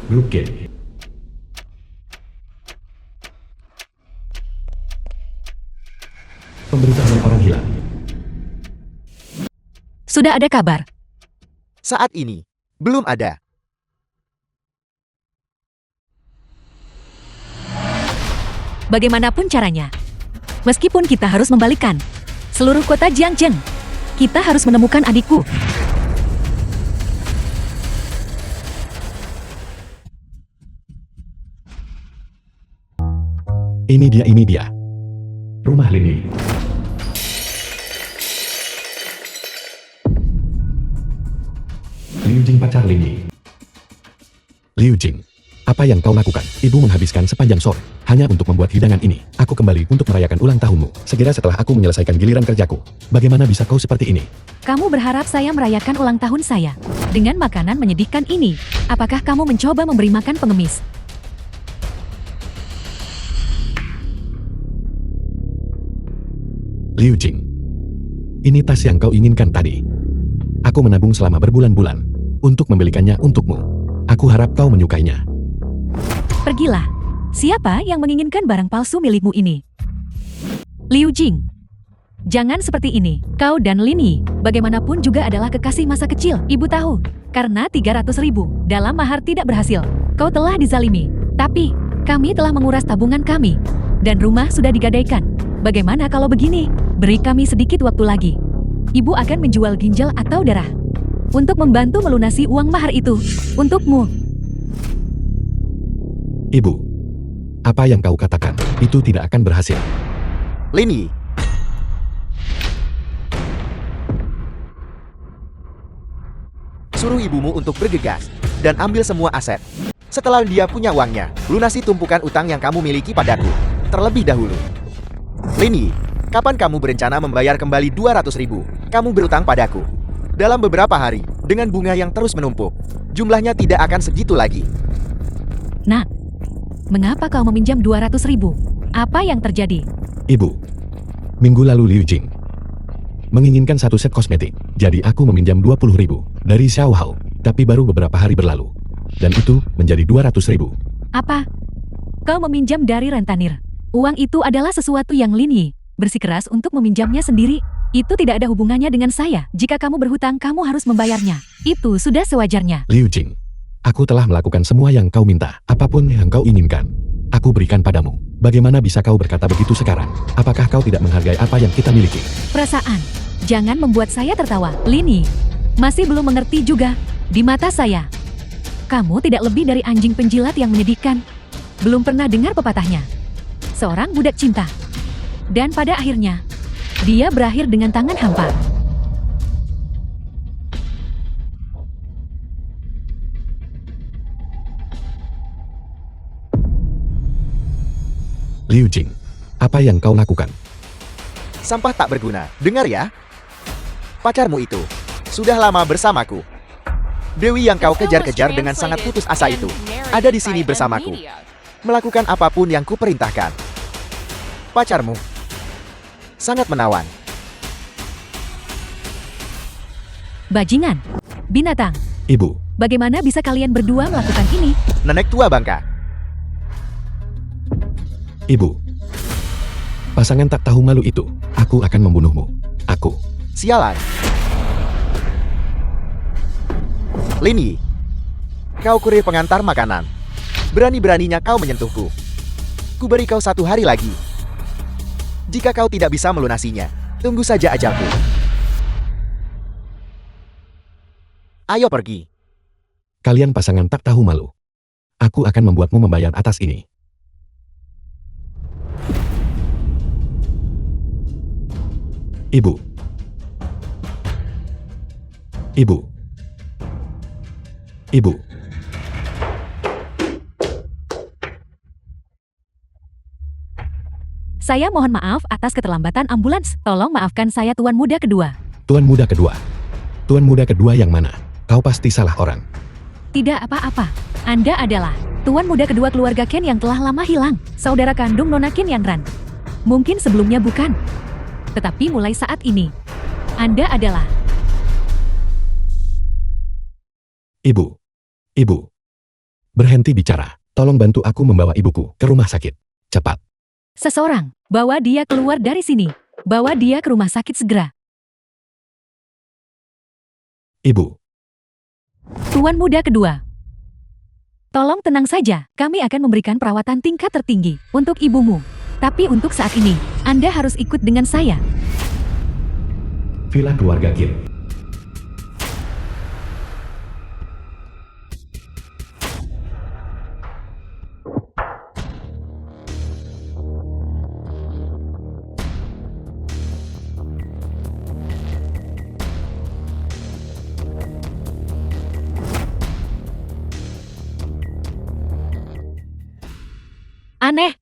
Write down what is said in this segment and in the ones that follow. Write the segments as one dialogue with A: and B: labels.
A: Grup G. Pemberitahuan orang hilang.
B: Sudah ada kabar.
C: Saat ini, belum ada.
B: Bagaimanapun caranya, meskipun kita harus membalikan seluruh kota Jiangchen, kita harus menemukan adikku.
A: Ini dia. Rumah Lini. Liu Jing pacar Lini.
D: Liu Jing, apa yang kau lakukan? Ibu menghabiskan sepanjang sore hanya untuk membuat hidangan ini. Aku kembali untuk merayakan ulang tahunmu. Segera setelah aku menyelesaikan giliran kerjaku. Bagaimana bisa kau seperti ini?
B: Kamu berharap saya merayakan ulang tahun saya dengan makanan menyedihkan ini. Apakah kamu mencoba memberi makan pengemis?
D: Liu Jing, ini tas yang kau inginkan tadi. Aku menabung selama berbulan-bulan untuk membelikannya untukmu. Aku harap kau menyukainya.
B: Pergilah. Siapa yang menginginkan barang palsu milikmu ini? Liu Jing, jangan seperti ini. Kau dan Lini, bagaimanapun juga adalah kekasih masa kecil. Ibu tahu, karena 300.000 dalam mahar tidak berhasil. Kau telah dizalimi. Tapi, kami telah menguras tabungan kami. Dan rumah sudah digadaikan. Bagaimana kalau begini? Beri kami sedikit waktu lagi. Ibu akan menjual ginjal atau darah untuk membantu melunasi uang mahar itu. Untukmu.
D: Ibu, apa yang kau katakan itu tidak akan berhasil.
C: Lini. Suruh ibumu untuk bergegas dan ambil semua aset. Setelah dia punya uangnya, lunasi tumpukan utang yang kamu miliki padaku terlebih dahulu. Lini, kapan kamu berencana membayar kembali 200.000? Kamu berutang padaku dalam beberapa hari dengan bunga yang terus menumpuk. Jumlahnya tidak akan segitu lagi.
B: Nak, mengapa kau meminjam 200.000? Apa yang terjadi?
D: Ibu, minggu lalu Liu Jing menginginkan satu set kosmetik. Jadi aku meminjam 20.000 dari Xiao Hao. Tapi baru beberapa hari berlalu. Dan itu menjadi 200.000.
B: Apa? Kau meminjam dari rentenir. Uang itu adalah sesuatu yang Lini bersikeras untuk meminjamnya sendiri. Itu tidak ada hubungannya dengan saya. Jika kamu berhutang, kamu harus membayarnya. Itu sudah sewajarnya.
D: Liu Jing, aku telah melakukan semua yang kau minta. Apapun yang kau inginkan, aku berikan padamu. Bagaimana bisa kau berkata begitu sekarang? Apakah kau tidak menghargai apa yang kita miliki?
B: Perasaan. Jangan membuat saya tertawa. Lini masih belum mengerti juga. Di mata saya, kamu tidak lebih dari anjing penjilat yang menyedihkan. Belum pernah dengar pepatahnya. Seorang budak cinta. Dan pada akhirnya, dia berakhir dengan tangan hampa.
D: Liu Jing, apa yang kau lakukan?
C: Sampah tak berguna. Dengar ya. Pacarmu itu sudah lama bersamaku. Dewi yang kau kejar-kejar dengan sangat putus asa itu ada di sini bersamaku. Melakukan apapun yang kuperintahkan. Pacarmu sangat menawan.
B: Bajingan. Binatang.
D: Ibu,
B: Bagaimana bisa kalian berdua melakukan ini?
C: Nenek tua bangka.
D: Ibu. Pasangan tak tahu malu itu. Aku akan membunuhmu. Aku.
C: Sialan. Lini. Kau kurir pengantar makanan. Berani-beraninya kau menyentuhku. Ku beri kau 1 hari lagi. Jika kau tidak bisa melunasinya, tunggu saja ajalku. Ayo pergi.
D: Kalian pasangan tak tahu malu. Aku akan membuatmu membayar atas ini. Ibu. Ibu. Ibu.
B: Saya mohon maaf atas keterlambatan ambulans. Tolong maafkan saya Tuan Muda Kedua.
D: Tuan Muda Kedua. Tuan Muda Kedua yang mana? Kau pasti salah orang.
B: Tidak apa-apa. Anda adalah Tuan Muda Kedua keluarga Ken yang telah lama hilang. Saudara kandung Nona Ken Yanran. Mungkin sebelumnya bukan. Tetapi mulai saat ini, Anda adalah...
D: Ibu. Ibu. Berhenti bicara. Tolong bantu aku membawa ibuku ke rumah sakit. Cepat.
B: Seseorang, bawa dia keluar dari sini. Bawa dia ke rumah sakit segera.
D: Ibu.
B: Tuan muda kedua. Tolong tenang saja, kami akan memberikan perawatan tingkat tertinggi untuk ibumu. Tapi untuk saat ini, Anda harus ikut dengan saya.
A: Villa keluarga Kim.
B: Aneh.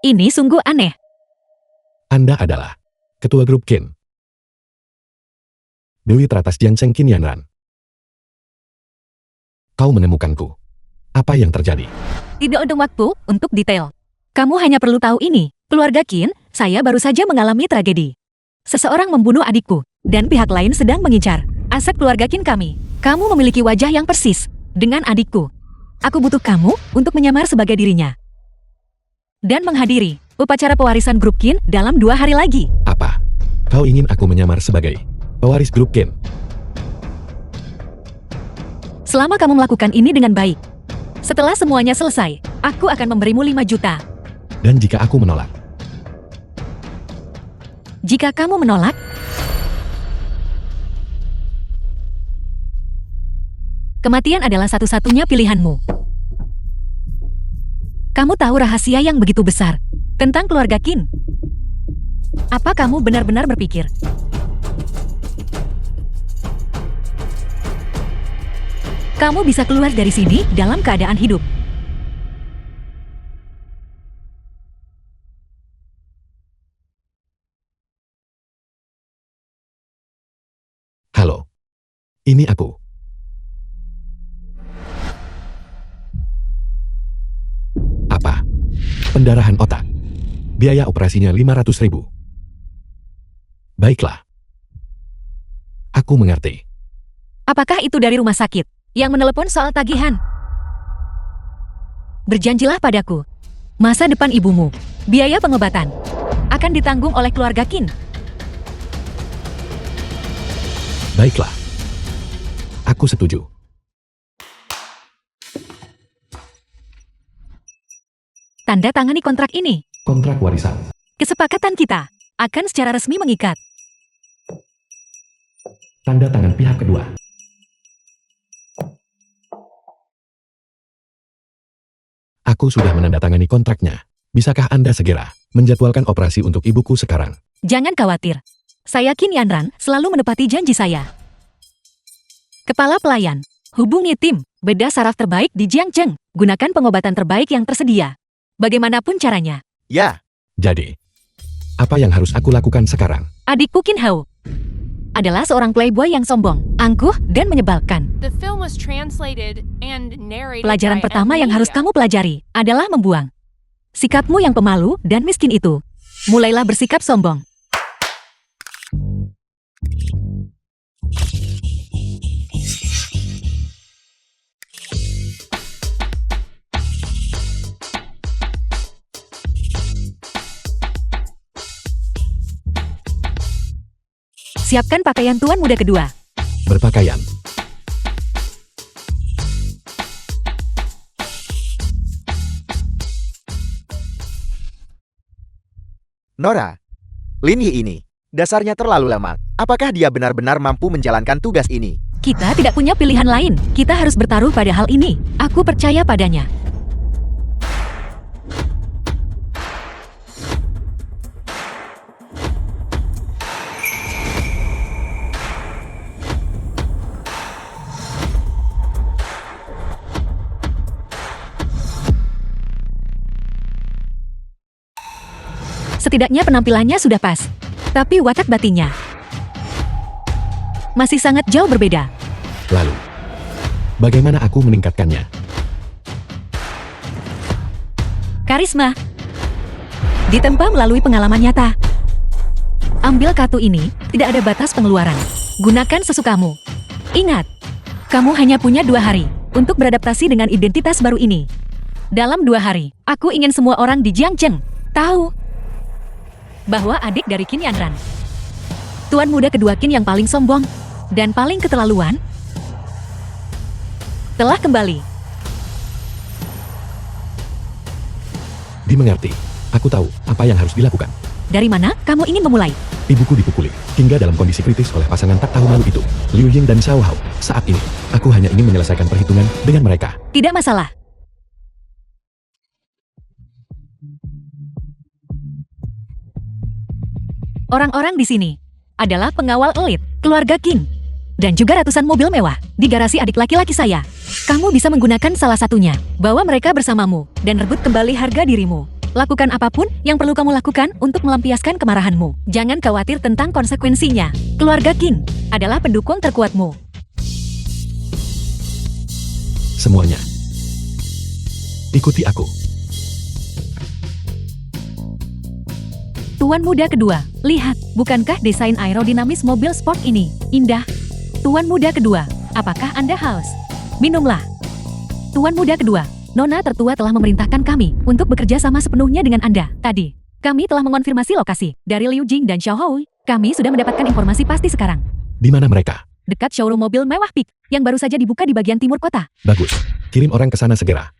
B: Ini sungguh aneh.
D: Anda adalah ketua grup Kin. Dewi teratas Jianseng Qin Yanran. Kau menemukanku. Apa yang terjadi?
B: Tidak ada waktu untuk detail. Kamu hanya perlu tahu ini. Keluarga Qin, saya baru saja mengalami tragedi. Seseorang membunuh adikku, dan pihak lain sedang mengincar aset keluarga Qin kami. Kamu memiliki wajah yang persis dengan adikku. Aku butuh kamu untuk menyamar sebagai dirinya. Dan menghadiri upacara pewarisan grup Qin dalam 2 hari lagi.
D: Apa? Kau ingin aku menyamar sebagai pewaris grup Qin?
B: Selama kamu melakukan ini dengan baik. Setelah semuanya selesai, aku akan memberimu 5 juta.
D: Dan jika aku menolak?
B: Jika kamu menolak, kematian adalah satu-satunya pilihanmu. Kamu tahu rahasia yang begitu besar tentang keluarga Qin. Apa kamu benar-benar berpikir kamu bisa keluar dari sini dalam keadaan hidup?
D: Halo. Ini aku. Apa? Pendarahan otak. Biaya operasinya 500.000. Baiklah. Aku mengerti.
B: Apakah itu dari rumah sakit yang menelepon soal tagihan? Berjanjilah padaku. Masa depan ibumu, biaya pengobatan, akan ditanggung oleh keluarga Qin.
D: Baiklah. Aku setuju.
B: Tanda tangani kontrak ini.
A: Kontrak warisan.
B: Kesepakatan kita akan secara resmi mengikat.
A: Tanda tangan pihak kedua.
D: Aku sudah menandatangani kontraknya. Bisakah Anda segera menjadwalkan operasi untuk ibuku sekarang?
B: Jangan khawatir. Saya Qin Yanran selalu menepati janji saya. Kepala pelayan, hubungi tim bedah saraf terbaik di Jiangcheng. Gunakan pengobatan terbaik yang tersedia. Bagaimanapun caranya.
C: Ya,
D: Jadi, apa yang harus aku lakukan sekarang?
B: Adikku Qin Hao adalah seorang playboy yang sombong, angkuh, dan menyebalkan.
E: The film was translated and narrated
B: Pelajaran
E: by
B: pertama yang harus
E: Amelia.
B: kamu pelajari adalah membuang sikapmu yang pemalu dan miskin itu. Mulailah bersikap sombong. Siapkan pakaian tuan muda kedua.
D: Berpakaian.
C: Nora. Lin Yi ini, dasarnya terlalu lama. Apakah dia benar-benar mampu menjalankan tugas ini?
B: Kita tidak punya pilihan lain. Kita harus bertaruh pada hal ini. Aku percaya padanya. Setidaknya penampilannya sudah pas. Tapi watak batinnya masih sangat jauh berbeda.
D: Lalu, bagaimana aku meningkatkannya?
B: Karisma ditempa melalui pengalaman nyata. Ambil kartu ini, tidak ada batas pengeluaran. Gunakan sesukamu. Ingat, kamu hanya punya 2 hari untuk beradaptasi dengan identitas baru ini. Dalam 2 hari, aku ingin semua orang di Jiangzheng tahu bahwa adik dari Qin Yanran, tuan muda kedua Qin yang paling sombong dan paling keterlaluan, telah kembali.
D: Dimengerti. Aku tahu apa yang harus dilakukan.
B: Dari mana kamu ingin memulai?
D: Ibuku dipukuli, hingga dalam kondisi kritis oleh pasangan tak tahu malu itu, Liu Ying dan Xiao Hao. Saat ini, aku hanya ingin menyelesaikan perhitungan dengan mereka.
B: Tidak masalah. Orang-orang di sini adalah pengawal elit, keluarga King, dan juga ratusan mobil mewah di garasi adik laki-laki saya. Kamu bisa menggunakan salah satunya, bawa mereka bersamamu, dan rebut kembali harga dirimu. Lakukan apapun yang perlu kamu lakukan untuk melampiaskan kemarahanmu. Jangan khawatir tentang konsekuensinya. Keluarga King adalah pendukung terkuatmu.
D: Semuanya. Ikuti aku.
B: Tuan muda kedua, lihat, bukankah desain aerodinamis mobil sport ini indah? Tuan muda kedua, apakah Anda haus? Minumlah. Tuan muda kedua, Nona tertua telah memerintahkan kami untuk bekerja sama sepenuhnya dengan Anda. Tadi, kami telah mengonfirmasi lokasi dari Liu Jing dan Xiao Hao. Kami sudah mendapatkan informasi pasti sekarang.
D: Di mana mereka?
B: Dekat showroom mobil mewah Peak yang baru saja dibuka di bagian timur kota.
D: Bagus. Kirim orang ke sana segera.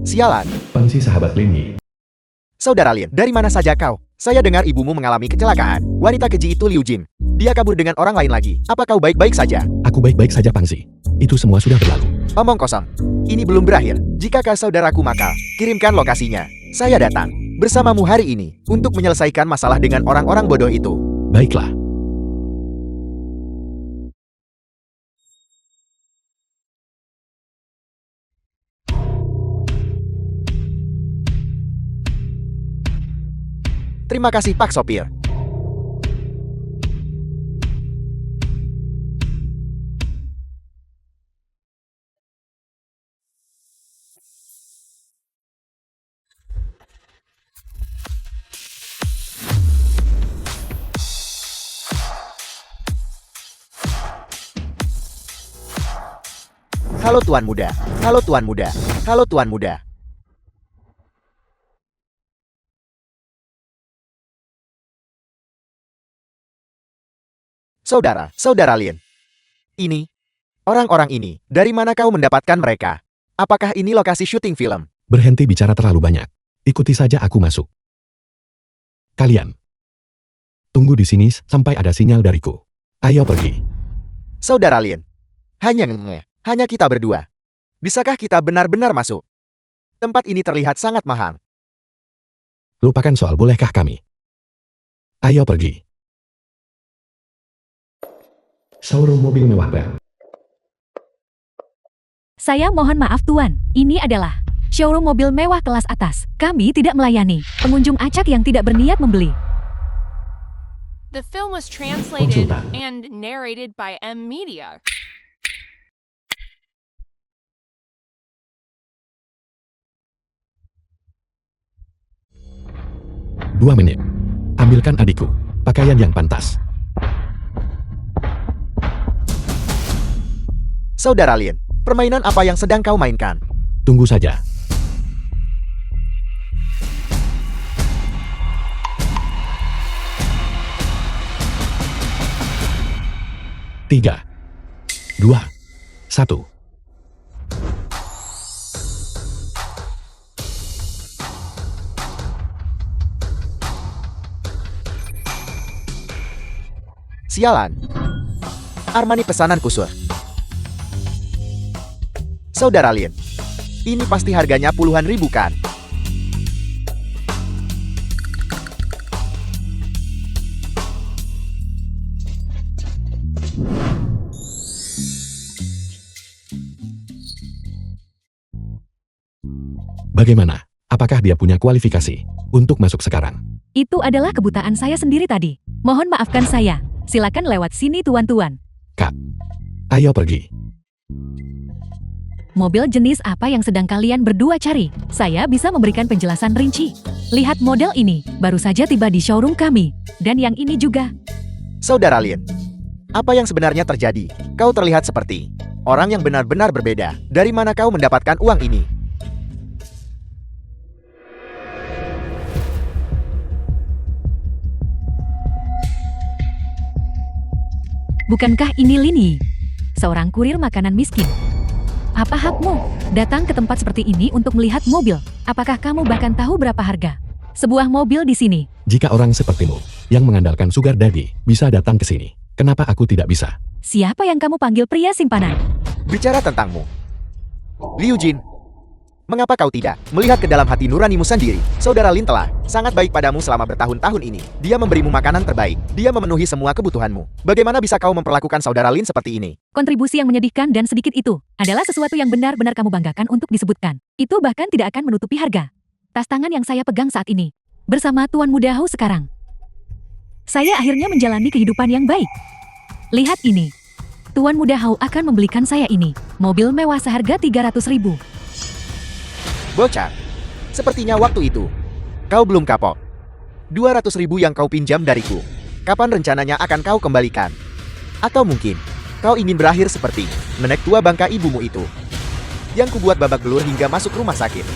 C: Sialan.
A: Pangsi sahabat Lini.
C: Saudara Lin, dari mana saja kau? Saya dengar ibumu mengalami kecelakaan. Wanita keji itu Liu Jin. Dia kabur dengan orang lain lagi. Apa kau baik-baik saja?
D: Aku baik-baik saja, Pangsi. Itu semua sudah berlalu.
C: Omong kosong. Ini belum berakhir. Jika kau saudaraku makal, kirimkan lokasinya. Saya datang bersamamu hari ini untuk menyelesaikan masalah dengan orang-orang bodoh itu.
D: Baiklah.
C: Terima kasih Pak Sopir. Halo Tuan Muda. Halo Tuan Muda. Halo Tuan Muda. Saudara Lin. Ini, orang-orang ini, dari mana kau mendapatkan mereka? Apakah ini lokasi syuting film?
D: Berhenti bicara terlalu banyak. Ikuti saja aku masuk. Kalian. Tunggu di sini sampai ada sinyal dariku. Ayo pergi.
C: Saudara Lin. Hanya kita berdua. Bisakah kita benar-benar masuk? Tempat ini terlihat sangat mahal.
D: Lupakan soal bolehkah kami. Ayo pergi.
A: Showroom mobil mewah Bang.
B: Saya mohon maaf Tuan, ini adalah showroom mobil mewah kelas atas. Kami tidak melayani pengunjung acak yang tidak berniat membeli.
E: The film was translated
A: Konsultan.
E: and narrated by M Media.
D: Dua menit. Ambilkan adikku pakaian yang pantas.
C: Saudara Lin, permainan apa yang sedang kau mainkan?
D: Tunggu saja. Tiga, 2, 1.
C: Sialan. Armani pesanan kusur. Saudara Lin, ini pasti harganya puluhan ribu kan?
D: Bagaimana? Apakah dia punya kualifikasi untuk masuk sekarang?
B: Itu adalah kebutaan saya sendiri tadi. Mohon maafkan saya. Silakan lewat sini tuan-tuan.
D: Kak, ayo pergi.
B: Mobil jenis apa yang sedang kalian berdua cari? Saya bisa memberikan penjelasan rinci. Lihat model ini, baru saja tiba di showroom kami. Dan yang ini juga.
C: Saudara Lin, apa yang sebenarnya terjadi? Kau terlihat seperti orang yang benar-benar berbeda. Dari mana kau mendapatkan uang ini?
B: Bukankah ini Lini? Seorang kurir makanan miskin. Apa hakmu datang ke tempat seperti ini untuk melihat mobil? Apakah kamu bahkan tahu berapa harga sebuah mobil di sini?
D: Jika orang sepertimu, yang mengandalkan sugar daddy, bisa datang ke sini, kenapa aku tidak bisa?
B: Siapa yang kamu panggil pria simpanan?
C: Bicara tentangmu, Liu Jin, mengapa kau tidak melihat ke dalam hati nuranimu sendiri? Saudara Lin telah sangat baik padamu selama bertahun-tahun ini. Dia memberimu makanan terbaik. Dia memenuhi semua kebutuhanmu. Bagaimana bisa kau memperlakukan saudara Lin seperti ini?
B: Kontribusi yang menyedihkan dan sedikit itu adalah sesuatu yang benar-benar kamu banggakan untuk disebutkan. Itu bahkan tidak akan menutupi harga tas tangan yang saya pegang saat ini. Bersama Tuan Muda Hou sekarang, saya akhirnya menjalani kehidupan yang baik. Lihat ini. Tuan Muda Hou akan membelikan saya ini. Mobil mewah seharga 300.000.
C: Bocah, sepertinya waktu itu kau belum kapok. 200.000 yang kau pinjam dariku, kapan rencananya akan kau kembalikan? Atau mungkin kau ingin berakhir seperti nenek tua bangka ibumu itu, yang kubuat babak belur hingga masuk rumah sakit.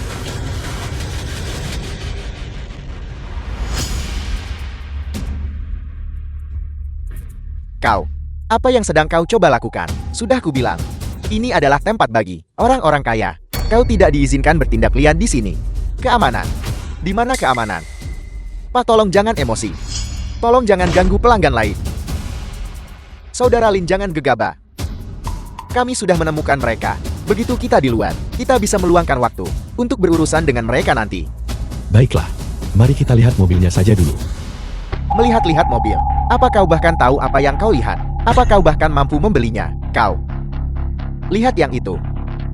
C: Kau, apa yang sedang kau coba lakukan? Sudah kubilang, ini adalah tempat bagi orang-orang kaya. Kau tidak diizinkan bertindak liar di sini. Keamanan. Di mana keamanan? Pak, tolong jangan emosi. Tolong jangan ganggu pelanggan lain. Saudara Lin, jangan gegabah. Kami sudah menemukan mereka. Begitu kita di luar, kita bisa meluangkan waktu untuk berurusan dengan mereka nanti.
D: Baiklah, mari kita lihat mobilnya saja dulu.
C: Melihat-lihat mobil. Apa kau bahkan tahu apa yang kau lihat? Apa kau bahkan mampu membelinya? Kau. Lihat yang itu.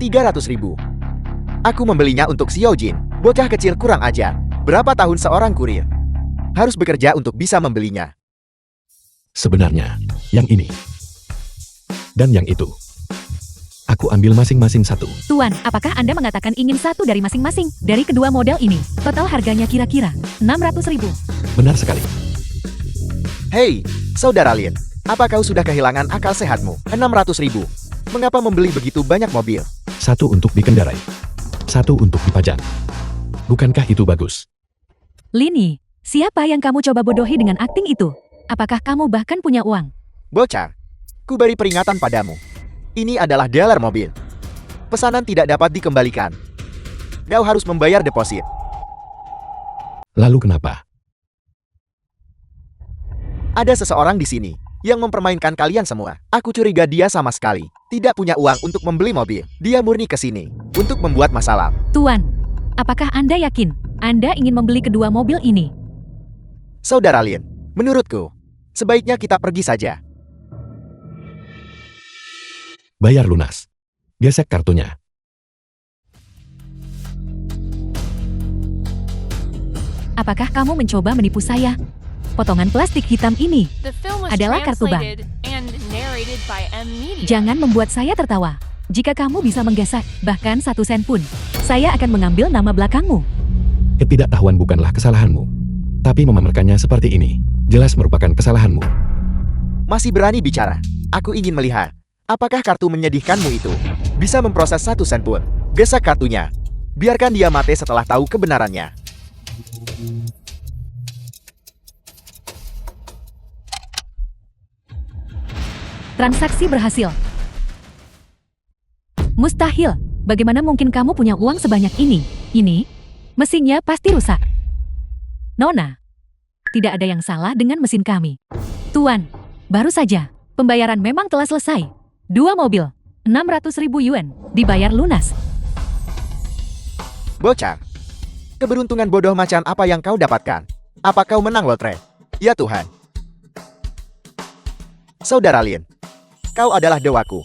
C: 300.000. Aku membelinya untuk Xiao Jin. Bocah kecil kurang ajar. Berapa tahun seorang kurir harus bekerja untuk bisa membelinya?
D: Sebenarnya, yang ini. Dan yang itu. Aku ambil masing-masing satu.
B: Tuan, apakah Anda mengatakan ingin satu dari masing-masing dari kedua model ini? Total harganya kira-kira 600.000.
D: Benar sekali.
C: Hei, Saudara Lin. Apa kau sudah kehilangan akal sehatmu? 600.000. Mengapa membeli begitu banyak mobil?
D: Satu untuk dikendarai. Satu untuk dipajang. Bukankah itu bagus?
B: Lini, siapa yang kamu coba bodohi dengan akting itu? Apakah kamu bahkan punya uang?
C: Bocah, ku beri peringatan padamu. Ini adalah dealer mobil. Pesanan tidak dapat dikembalikan. Kau harus membayar deposit.
D: Lalu kenapa?
C: Ada seseorang di sini yang mempermainkan kalian semua. Aku curiga dia sama sekali tidak punya uang untuk membeli mobil. Dia murni ke sini untuk membuat masalah.
B: Tuan, apakah Anda yakin Anda ingin membeli kedua mobil ini?
C: Saudara Lin, menurutku, sebaiknya kita pergi saja.
D: Bayar lunas. Gesek kartunya.
B: Apakah kamu mencoba menipu saya? Potongan plastik hitam ini
E: The film was
B: adalah kartu bank.
E: translated and narrated by M Media.
B: Jangan membuat saya tertawa. Jika kamu bisa menggesek bahkan 1 sen pun, saya akan mengambil nama belakangmu.
D: Ketidaktahuan bukanlah kesalahanmu. Tapi memamerkannya seperti ini, jelas merupakan kesalahanmu.
C: Masih berani bicara. Aku ingin melihat, apakah kartu menyedihkanmu itu bisa memproses 1 sen pun. Gesek kartunya. Biarkan dia mati setelah tahu kebenarannya.
B: Transaksi berhasil. Mustahil. Bagaimana mungkin kamu punya uang sebanyak ini? Ini, mesinnya pasti rusak. Nona, tidak ada yang salah dengan mesin kami. Tuan, baru saja, pembayaran memang telah selesai. 2 mobil, 600.000 yuan, dibayar lunas.
C: Bocah, keberuntungan bodoh macam apa yang kau dapatkan? Apa kau menang lotre? Ya Tuhan. Saudara Lin, kau adalah dewaku.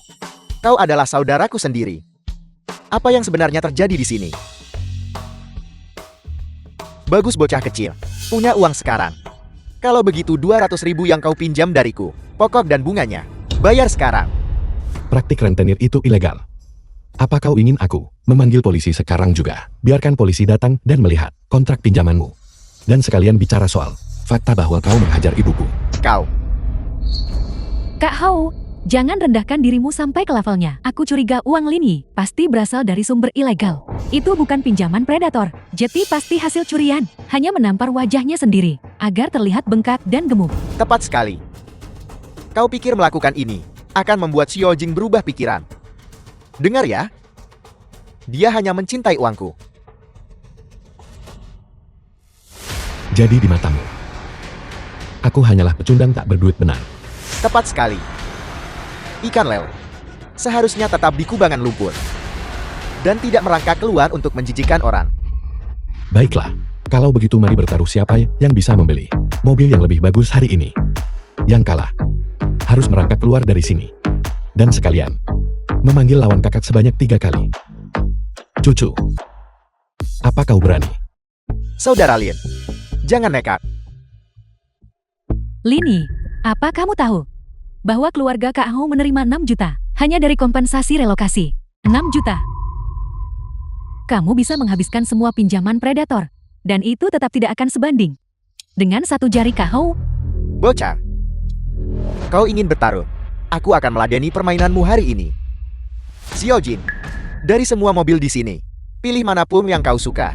C: Kau adalah saudaraku sendiri. Apa yang sebenarnya terjadi di sini? Bagus bocah kecil, punya uang sekarang. Kalau begitu 200.000 yang kau pinjam dariku, pokok dan bunganya, bayar sekarang.
D: Praktik rentenir itu ilegal. Apa kau ingin aku memanggil polisi sekarang juga? Biarkan polisi datang dan melihat kontrak pinjamanmu. Dan sekalian bicara soal fakta bahwa kau menghajar ibuku.
C: Kau
B: Kak Hao, jangan rendahkan dirimu sampai ke levelnya. Aku curiga uang Lini pasti berasal dari sumber ilegal. Itu bukan pinjaman predator. Jeti pasti hasil curian. Hanya menampar wajahnya sendiri agar terlihat bengkak dan gemuk.
C: Tepat sekali. Kau pikir melakukan ini akan membuat Xiao Jing berubah pikiran? Dengar ya. Dia hanya mencintai uangku.
D: Jadi di matamu, aku hanyalah pecundang tak berduit benar.
C: Tepat sekali. Ikan lele seharusnya tetap di kubangan lumpur dan tidak merangkak keluar untuk menjijikkan orang.
D: Baiklah, kalau begitu mari bertaruh siapa yang bisa membeli mobil yang lebih bagus hari ini. Yang kalah harus merangkak keluar dari sini. Dan sekalian, memanggil lawan kakak sebanyak 3 kali. Cucu, apa kau berani?
C: Saudara Lin, jangan nekat.
B: Lini, apa kamu tahu bahwa keluarga Kak Hao menerima 6 juta hanya dari kompensasi relokasi? 6 juta. Kamu bisa menghabiskan semua pinjaman predator, dan itu tetap tidak akan sebanding dengan 1 jari Kak Hao.
C: Bocah, kau ingin bertaruh? Aku akan meladeni permainanmu hari ini. Xiao Jin, dari semua mobil di sini, pilih manapun yang kau suka.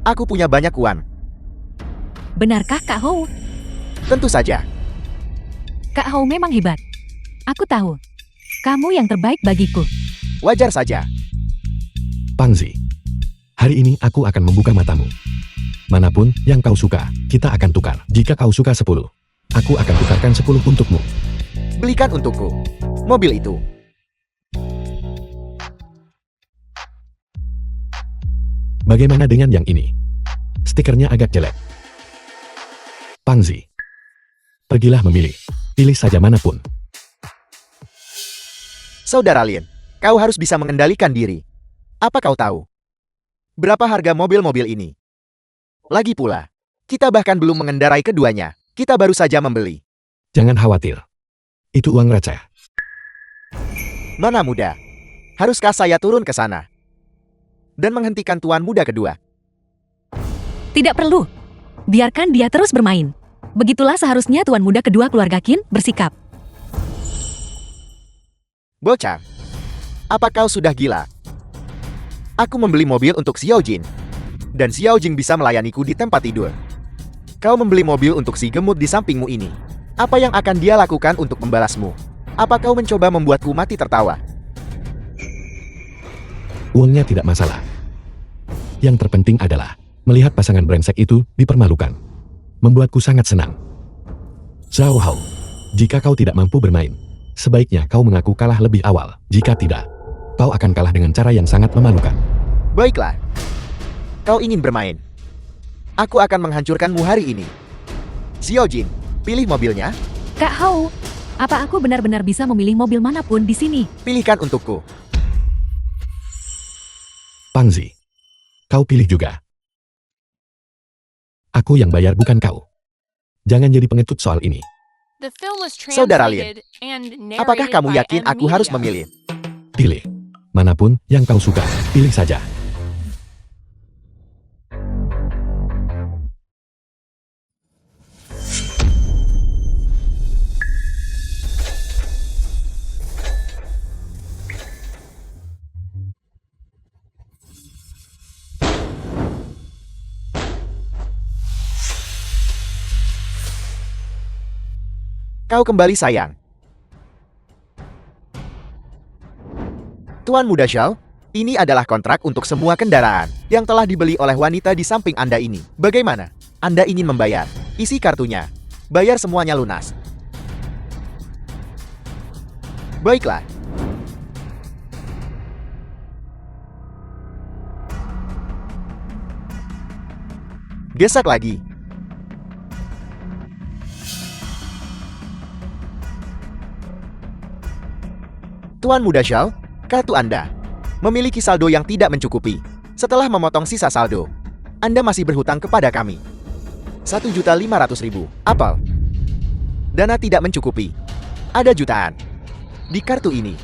C: Aku punya banyak uang.
B: Benarkah Kak Hao?
C: Tentu saja.
B: Kak Hao memang hebat. Aku tahu. Kamu yang terbaik bagiku.
C: Wajar saja.
D: Pangzi, hari ini aku akan membuka matamu. Manapun yang kau suka, kita akan tukar. Jika kau suka 10, aku akan tukarkan 10 untukmu.
C: Belikan untukku mobil itu.
D: Bagaimana dengan yang ini? Stikernya agak jelek. Pangzi, pergilah memilih. Pilih saja manapun.
C: Saudara Lin, kau harus bisa mengendalikan diri. Apa kau tahu berapa harga mobil-mobil ini? Lagi pula, kita bahkan belum mengendarai keduanya. Kita baru saja membeli.
D: Jangan khawatir. Itu uang receh.
C: Nona muda, haruskah saya turun ke sana dan menghentikan tuan muda kedua?
B: Tidak perlu. Biarkan dia terus bermain. Begitulah seharusnya tuan muda kedua keluarga Qin bersikap.
C: Bocah, apa kau sudah gila? Aku membeli mobil untuk Xiao Jin, dan Xiao Jing bisa melayaniku di tempat tidur. Kau membeli mobil untuk si gemuk di sampingmu ini. Apa yang akan dia lakukan untuk membalasmu? Apa kau mencoba membuatku mati tertawa?
D: Uangnya tidak masalah. Yang terpenting adalah melihat pasangan brengsek itu dipermalukan. Membuatku sangat senang. Zhao Hao, jika kau tidak mampu bermain, sebaiknya kau mengaku kalah lebih awal. Jika tidak, kau akan kalah dengan cara yang sangat memalukan.
C: Baiklah, kau ingin bermain. Aku akan menghancurkanmu hari ini. Xiao Jin, pilih mobilnya.
B: Kak Hao, apa aku benar-benar bisa memilih mobil manapun di sini?
C: Pilihkan untukku.
D: Pangzi, kau pilih juga. Aku yang bayar bukan kau. Jangan jadi pengecut soal ini.
E: The film was
C: Saudara Lin,
E: translated and
C: apakah
E: narrated
C: kamu
E: by
C: yakin
E: M
C: aku harus
E: Media.
C: memilih?
D: Pilih. Manapun yang kau suka, pilih saja.
C: Kau kembali sayang. Tuan Muda Xiao, ini adalah kontrak untuk semua kendaraan yang telah dibeli oleh wanita di samping Anda ini. Bagaimana? Anda ingin membayar? Isi kartunya. Bayar semuanya lunas. Baiklah. Gesak lagi. Tuan Muda Xiao, kartu Anda memiliki saldo yang tidak mencukupi. Setelah memotong sisa saldo, Anda masih berhutang kepada kami. 1.500.000. Apel. Dana tidak mencukupi. Ada jutaan di kartu ini.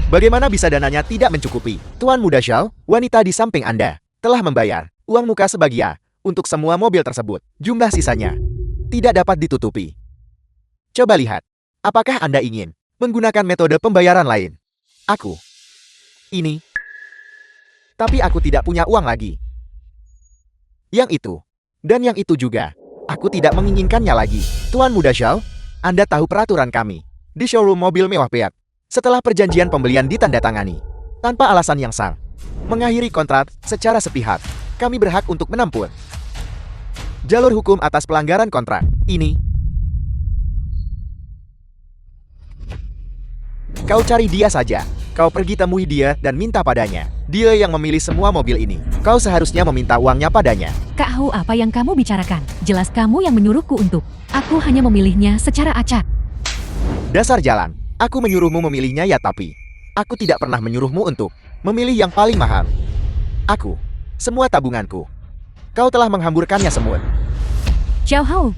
C: Bagaimana bisa dananya tidak mencukupi? Tuan Muda Xiao, wanita di samping Anda telah membayar uang muka sebagian untuk semua mobil tersebut. Jumlah sisanya tidak dapat ditutupi. Coba lihat. Apakah Anda ingin menggunakan metode pembayaran lain? Aku. Ini. Tapi aku tidak punya uang lagi. Yang itu. Dan yang itu juga. Aku tidak menginginkannya lagi. Tuan Muda Shaw, Anda tahu peraturan kami. Di showroom mobil mewah Peat. Setelah perjanjian pembelian ditandatangani. Tanpa alasan yang sah. Mengakhiri kontrak secara sepihak. Kami berhak untuk menempuh jalur hukum atas pelanggaran kontrak ini. Kau cari dia saja. Kau pergi temui dia dan minta padanya. Dia yang memilih semua mobil ini. Kau seharusnya meminta uangnya padanya.
B: Kak Hu, apa yang kamu bicarakan? Jelas kamu yang menyuruhku untuk. Aku hanya memilihnya secara acak.
C: Dasar jalan. Aku menyuruhmu memilihnya ya, tapi aku tidak pernah menyuruhmu untuk memilih yang paling mahal. Aku. Semua tabunganku. Kau telah menghamburkannya semua.
B: Xiao Hao,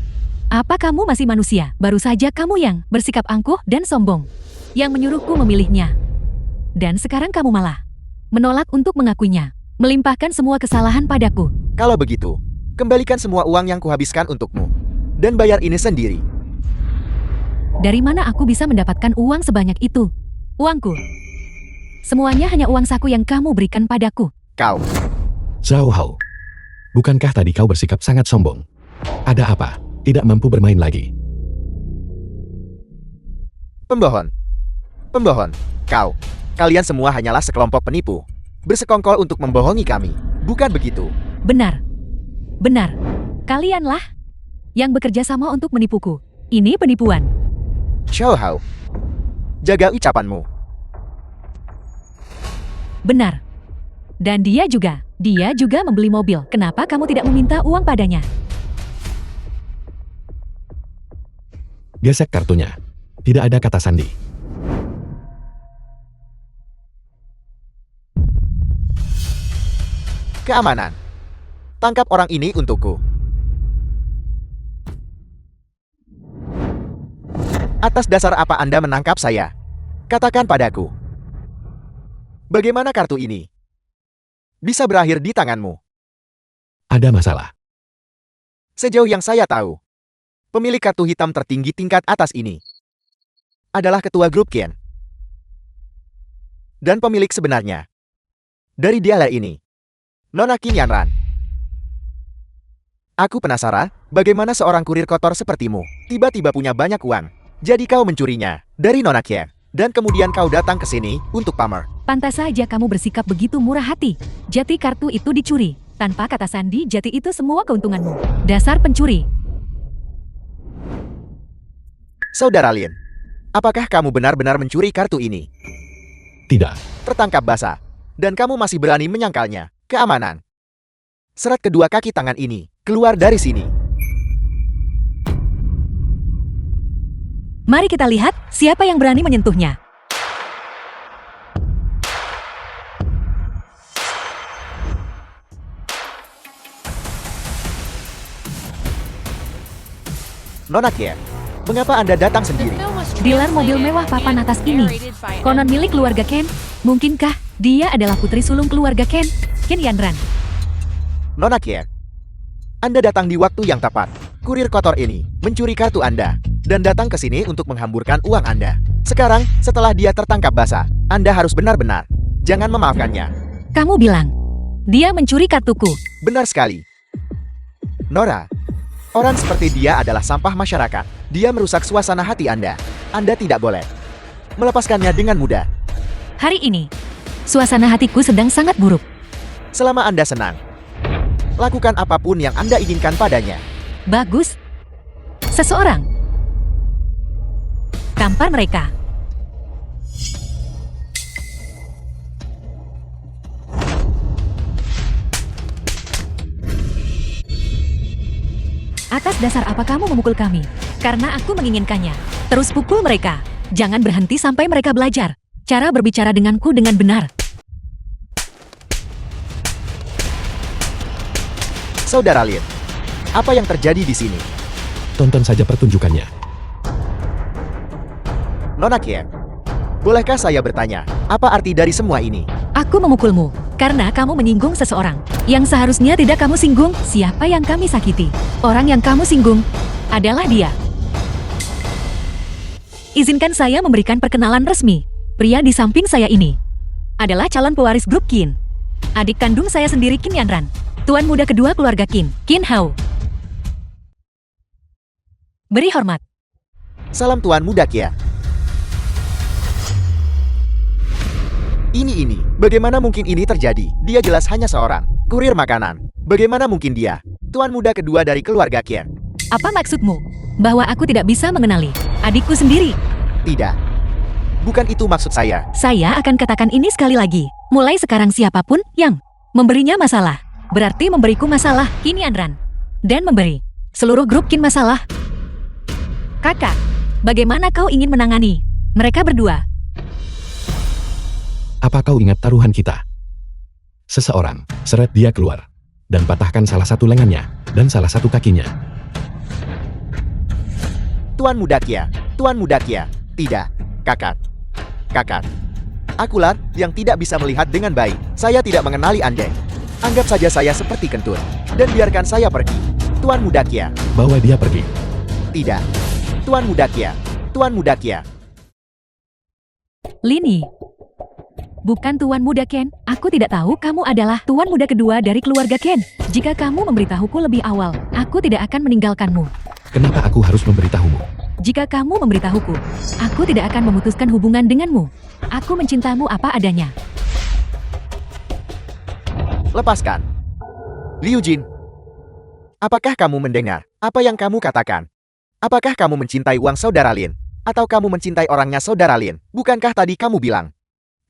B: apa kamu masih manusia? Baru saja kamu yang bersikap angkuh dan sombong. Yang menyuruhku memilihnya. Dan sekarang kamu malah menolak untuk mengakuinya. Melimpahkan semua kesalahan padaku.
C: Kalau begitu, kembalikan semua uang yang kuhabiskan untukmu. Dan bayar ini sendiri.
B: Dari mana aku bisa mendapatkan uang sebanyak itu? Uangku. Semuanya hanya uang saku yang kamu berikan padaku.
C: Kau.
D: Zhao Hao. Bukankah tadi kau bersikap sangat sombong? Ada apa? Tidak mampu bermain lagi.
C: Pembohon. Pembohon. Kau. Kalian semua hanyalah sekelompok penipu. Bersekongkol untuk membohongi kami. Bukan begitu?
B: Benar. Benar. Kalianlah yang bekerja sama untuk menipuku. Ini penipuan.
C: Xiao Hao. Jaga ucapanmu.
B: Benar. Dan dia juga membeli mobil. Kenapa kamu tidak meminta uang padanya?
D: Gesek kartunya. Tidak ada kata sandi.
C: Keamanan. Tangkap orang ini untukku. Atas dasar apa Anda menangkap saya? Katakan padaku. Bagaimana kartu ini bisa berakhir di tanganmu?
D: Ada masalah.
C: Sejauh yang saya tahu, pemilik kartu hitam tertinggi tingkat atas ini adalah ketua grup Qian. Dan pemilik sebenarnya dari dialer ini, Nona Qin Yanran. Aku penasaran, bagaimana seorang kurir kotor sepertimu tiba-tiba punya banyak uang. Jadi kau mencurinya dari Nona Qian. Dan kemudian kau datang ke sini untuk pamer.
B: Pantas saja kamu bersikap begitu murah hati. Jati kartu itu dicuri. Tanpa kata sandi, jati itu semua keuntunganmu. Dasar pencuri.
C: Saudara Lin, apakah kamu benar-benar mencuri kartu ini?
D: Tidak.
C: Tertangkap basah. Dan kamu masih berani menyangkalnya. Keamanan. Serat kedua kaki tangan ini. Keluar dari sini.
B: Mari kita lihat siapa yang berani menyentuhnya.
C: Nona Qian, mengapa Anda datang
E: The
C: sendiri?
E: film was
B: Dilar mobil
E: translated
B: mewah papan
E: and
B: atas ini.
E: narrated by
B: Konon
E: M.
B: milik keluarga Ken. Mungkinkah dia adalah putri sulung keluarga Ken? Ken Yanran.
C: Nona Qian, Anda datang di waktu yang tepat. Kurir kotor ini mencuri kartu Anda dan datang ke sini untuk menghamburkan uang Anda. Sekarang, setelah dia tertangkap basah, Anda harus benar-benar jangan memaafkannya.
B: Kamu bilang dia mencuri kartuku.
C: Benar sekali. Nora, orang seperti dia adalah sampah masyarakat. Dia merusak suasana hati Anda. Anda tidak boleh melepaskannya dengan mudah.
B: Hari ini, suasana hatiku sedang sangat buruk.
C: Selama Anda senang, lakukan apapun yang Anda inginkan padanya.
B: Bagus. Seseorang. Tampar mereka. Atas dasar apa kamu memukul kami? Karena aku menginginkannya. Terus pukul mereka. Jangan berhenti sampai mereka belajar cara berbicara denganku dengan benar.
C: Saudara Lin, apa yang terjadi di sini?
D: Tonton saja pertunjukannya.
C: Nona Qian, bolehkah saya bertanya, apa arti dari semua ini?
B: Aku memukulmu karena kamu menyinggung seseorang yang seharusnya tidak kamu singgung. Siapa yang kami sakiti? Orang yang kamu singgung adalah dia. Izinkan saya memberikan perkenalan resmi. Pria di samping saya ini adalah calon pewaris grup Qin. Adik kandung saya sendiri, Qin Yanran. Tuan muda kedua keluarga Qin, Qin Hao. Beri hormat.
C: Salam Tuan Muda Kia. Ini, bagaimana mungkin ini terjadi? Dia jelas hanya seorang kurir makanan. Bagaimana mungkin dia Tuan muda kedua dari keluarga Kia?
B: Apa maksudmu? Bahwa aku tidak bisa mengenali adikku sendiri?
C: Tidak. Bukan itu maksud saya.
B: Saya akan katakan ini sekali lagi. Mulai sekarang siapapun yang memberinya masalah, berarti memberiku masalah, Qin Yanran. Dan memberi seluruh grup Qin masalah. Kakak, bagaimana kau ingin menangani mereka berdua?
D: Apa kau ingat taruhan kita? Seseorang seret dia keluar dan patahkan salah satu lengannya dan salah satu kakinya.
C: Tuan Muda Kia, Tuan Muda Kia. Tidak, kakak. Kakak. Akulah yang tidak bisa melihat dengan baik. Saya tidak mengenali Anda. Anggap saja saya seperti kentut. Dan biarkan saya pergi. Tuan Muda Kia.
D: Bawa dia pergi.
C: Tidak. Tuan Muda Kia. Tuan Muda Kia.
B: Lini. Bukan Tuan Muda Ken, aku tidak tahu kamu adalah Tuan Muda kedua dari keluarga Ken. Jika kamu memberitahuku lebih awal, aku tidak akan meninggalkanmu.
D: Kenapa aku harus memberitahumu?
B: Jika kamu memberitahuku, aku tidak akan memutuskan hubungan denganmu. Aku mencintaimu apa adanya.
C: Lepaskan. Liu Jin. Apakah kamu mendengar apa yang kamu katakan? Apakah kamu mencintai uang saudara Lin? Atau kamu mencintai orangnya saudara Lin? Bukankah tadi kamu bilang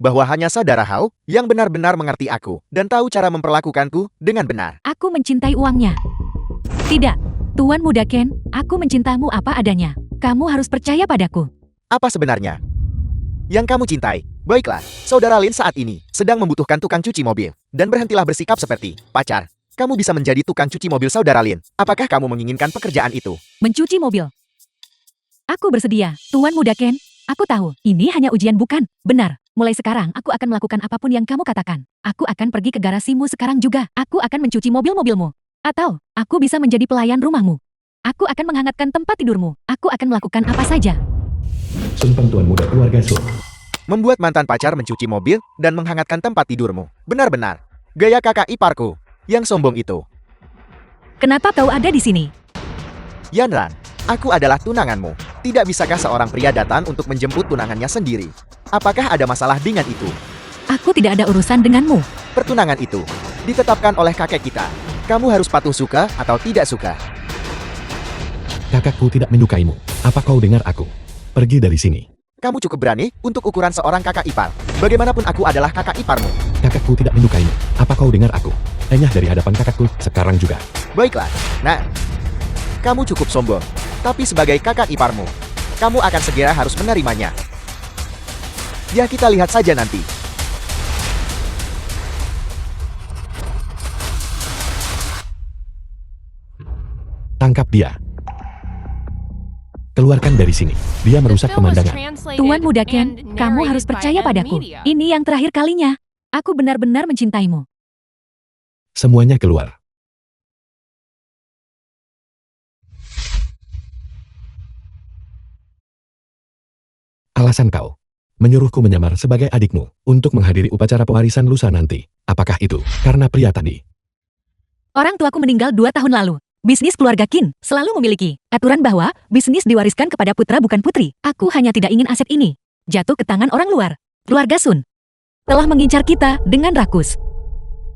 C: bahwa hanya saudara Hao yang benar-benar mengerti aku dan tahu cara memperlakukanku dengan benar?
B: Aku mencintai uangnya. Tidak, Tuan Muda Ken, aku mencintaimu apa adanya. Kamu harus percaya padaku.
C: Apa sebenarnya yang kamu cintai? Baiklah, saudara Lin saat ini sedang membutuhkan tukang cuci mobil. Dan berhentilah bersikap seperti pacar. Kamu bisa menjadi tukang cuci mobil saudara Lin. Apakah kamu menginginkan pekerjaan itu?
B: Mencuci mobil. Aku bersedia, Tuan Muda Ken. Aku tahu, ini hanya ujian bukan? Benar. Mulai sekarang, aku akan melakukan apapun yang kamu katakan. Aku akan pergi ke garasimu sekarang juga. Aku akan mencuci mobil-mobilmu. Atau, aku bisa menjadi pelayan rumahmu. Aku akan menghangatkan tempat tidurmu. Aku akan melakukan apa saja.
A: Sumpah Tuan Muda keluarga Sun.
C: Membuat mantan pacar mencuci mobil dan menghangatkan tempat tidurmu. Benar-benar gaya kakak iparku yang sombong itu.
B: Kenapa kau ada di sini?
C: Yanran, aku adalah tunanganmu. Tidak bisakah seorang pria datang untuk menjemput tunangannya sendiri? Apakah ada masalah dengan itu?
B: Aku tidak ada urusan denganmu.
C: Pertunangan itu ditetapkan oleh kakek kita. Kamu harus patuh suka atau tidak suka.
D: Kakakku tidak menyukaimu. Apa kau dengar aku? Pergi dari sini.
C: Kamu cukup berani untuk ukuran seorang kakak ipar. Bagaimanapun aku adalah kakak iparmu.
D: Kakakku tidak menyukaimu. Apa kau dengar aku? Enyah dari hadapan kakakku sekarang juga.
C: Baiklah, nah, kamu cukup sombong. Tapi sebagai kakak iparmu, kamu akan segera harus menerimanya. Ya, kita lihat saja nanti.
D: Tangkap dia. Keluarkan dari sini. Dia merusak
E: The film was
D: pemandangan.
E: translated
B: Tuan Muda
E: and
B: Ken, kamu
E: narrated
B: harus
E: by
B: percaya
E: M
B: padaku.
E: Media.
B: Ini yang terakhir kalinya. Aku benar-benar mencintaimu.
D: Semuanya keluar. Alasan kau menyuruhku menyamar sebagai adikmu untuk menghadiri upacara pewarisan lusa nanti. Apakah itu karena pria tadi?
B: Orang tuaku meninggal 2 tahun lalu. Bisnis keluarga Qin selalu memiliki aturan bahwa bisnis diwariskan kepada putra bukan putri. Aku hanya tidak ingin aset ini jatuh ke tangan orang luar. Keluarga Sun telah mengincar kita dengan rakus.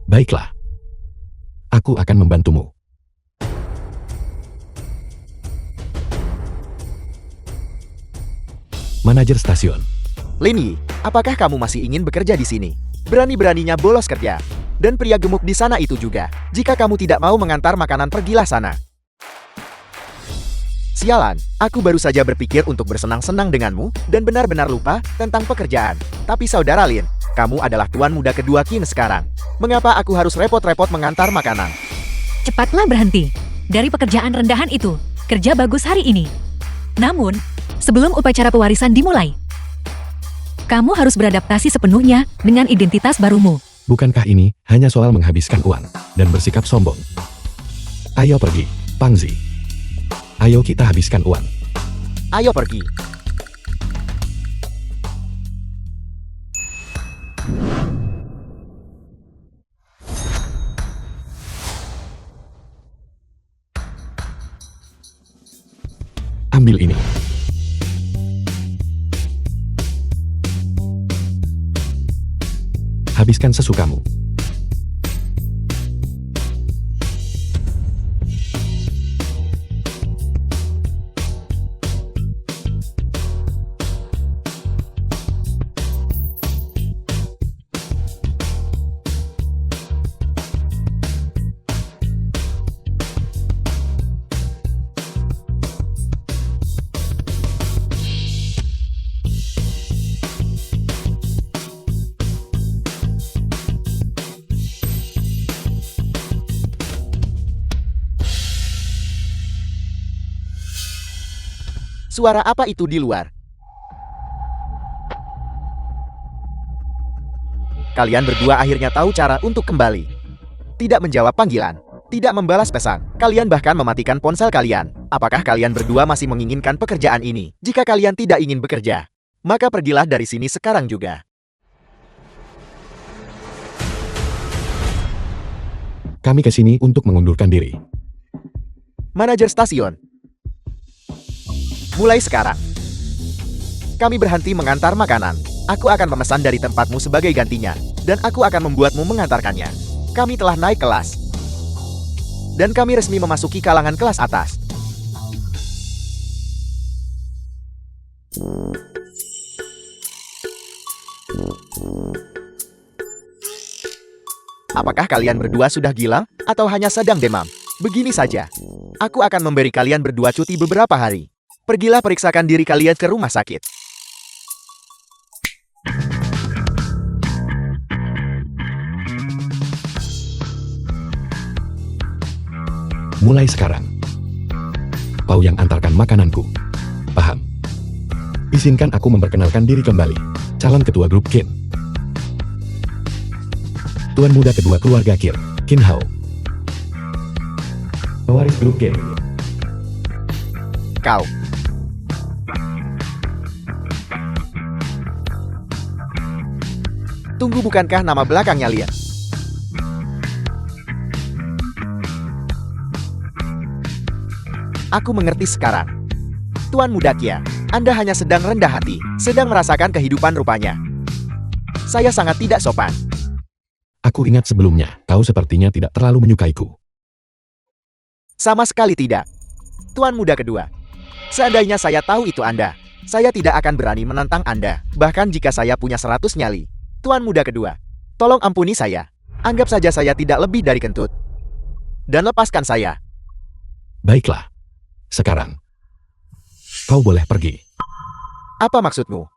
D: Baiklah. Aku akan membantumu. Manajer stasiun.
C: Lini, apakah kamu masih ingin bekerja di sini? Berani-beraninya bolos kerja. Dan pria gemuk di sana itu juga. Jika kamu tidak mau mengantar makanan, pergilah sana. Sialan, aku baru saja berpikir untuk bersenang-senang denganmu dan benar-benar lupa tentang pekerjaan. Tapi saudara Lin, kamu adalah tuan muda kedua Qin sekarang. Mengapa aku harus repot-repot mengantar makanan?
B: Cepatlah berhenti dari pekerjaan rendahan itu. Kerja bagus hari ini. Namun, sebelum upacara pewarisan dimulai, kamu harus beradaptasi sepenuhnya dengan identitas barumu.
D: Bukankah ini hanya soal menghabiskan uang dan bersikap sombong? Ayo pergi, Pangzi. Ayo kita habiskan uang.
C: Ayo pergi.
D: habiskan sesukamu.
C: Suara apa itu di luar? Kalian berdua akhirnya tahu cara untuk kembali. Tidak menjawab panggilan, tidak membalas pesan. Kalian bahkan mematikan ponsel kalian. Apakah kalian berdua masih menginginkan pekerjaan ini? Jika kalian tidak ingin bekerja, maka pergilah dari sini sekarang juga.
D: Kami ke sini untuk mengundurkan diri.
C: Manajer stasiun. Mulai sekarang, kami berhenti mengantar makanan. Aku akan memesan dari tempatmu sebagai gantinya, dan aku akan membuatmu mengantarkannya. Kami telah naik kelas, dan kami resmi memasuki kalangan kelas atas. Apakah kalian berdua sudah gila, atau hanya sedang demam? Begini saja, aku akan memberi kalian berdua cuti beberapa hari. Pergilah periksakan diri kalian ke rumah sakit.
D: Mulai sekarang, kau yang antarkan makananku. Paham? Izinkan aku memperkenalkan diri kembali. Calon ketua grup Qin. Tuan muda kedua keluarga Qin, Qin Hao.
A: Pewaris grup Qin.
C: Kau. Tunggu, bukankah nama belakangnya Lian? Aku mengerti sekarang. Tuan muda Kia, Anda hanya sedang rendah hati, sedang merasakan kehidupan rupanya. Saya sangat tidak sopan.
D: Aku ingat sebelumnya, kau sepertinya tidak terlalu menyukaiku.
C: Sama sekali tidak. Tuan muda kedua, seandainya saya tahu itu Anda, saya tidak akan berani menantang Anda, bahkan jika saya punya 100 nyali. Tuan muda kedua, tolong ampuni saya. Anggap saja saya tidak lebih dari kentut. Dan lepaskan saya.
D: Baiklah. Sekarang, kau boleh pergi.
C: Apa maksudmu?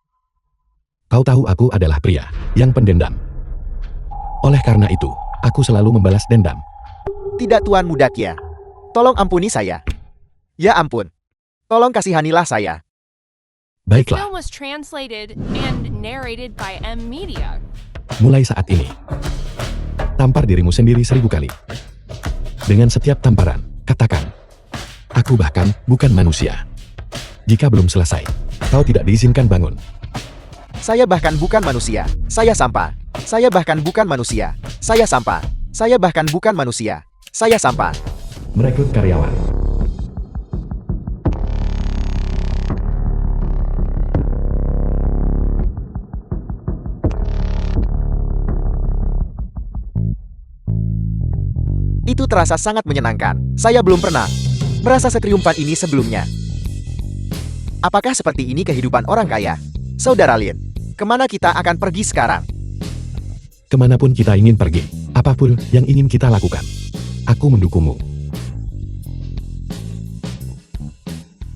D: Kau tahu aku adalah pria yang pendendam. Oleh karena itu, aku selalu membalas dendam.
C: Tidak, Tuan muda Kia. Tolong ampuni saya. Ya ampun. Tolong kasihanilah saya.
E: The
D: Baiklah,
E: film was translated and narrated by M Media.
D: mulai saat ini, tampar dirimu sendiri 1000 kali. Dengan setiap tamparan, katakan, aku bahkan bukan manusia. Jika belum selesai, kau tidak diizinkan bangun.
C: Saya bahkan bukan manusia. Saya sampah. Saya bahkan bukan manusia. Saya sampah. Saya bahkan bukan manusia. Saya sampah.
A: Merekrut karyawan.
C: Itu terasa sangat menyenangkan. Saya belum pernah merasa setriumfan ini sebelumnya. Apakah seperti ini kehidupan orang kaya? Saudara Lin, kemana kita akan pergi sekarang?
D: Kemanapun kita ingin pergi, apapun yang ingin kita lakukan, aku mendukungmu.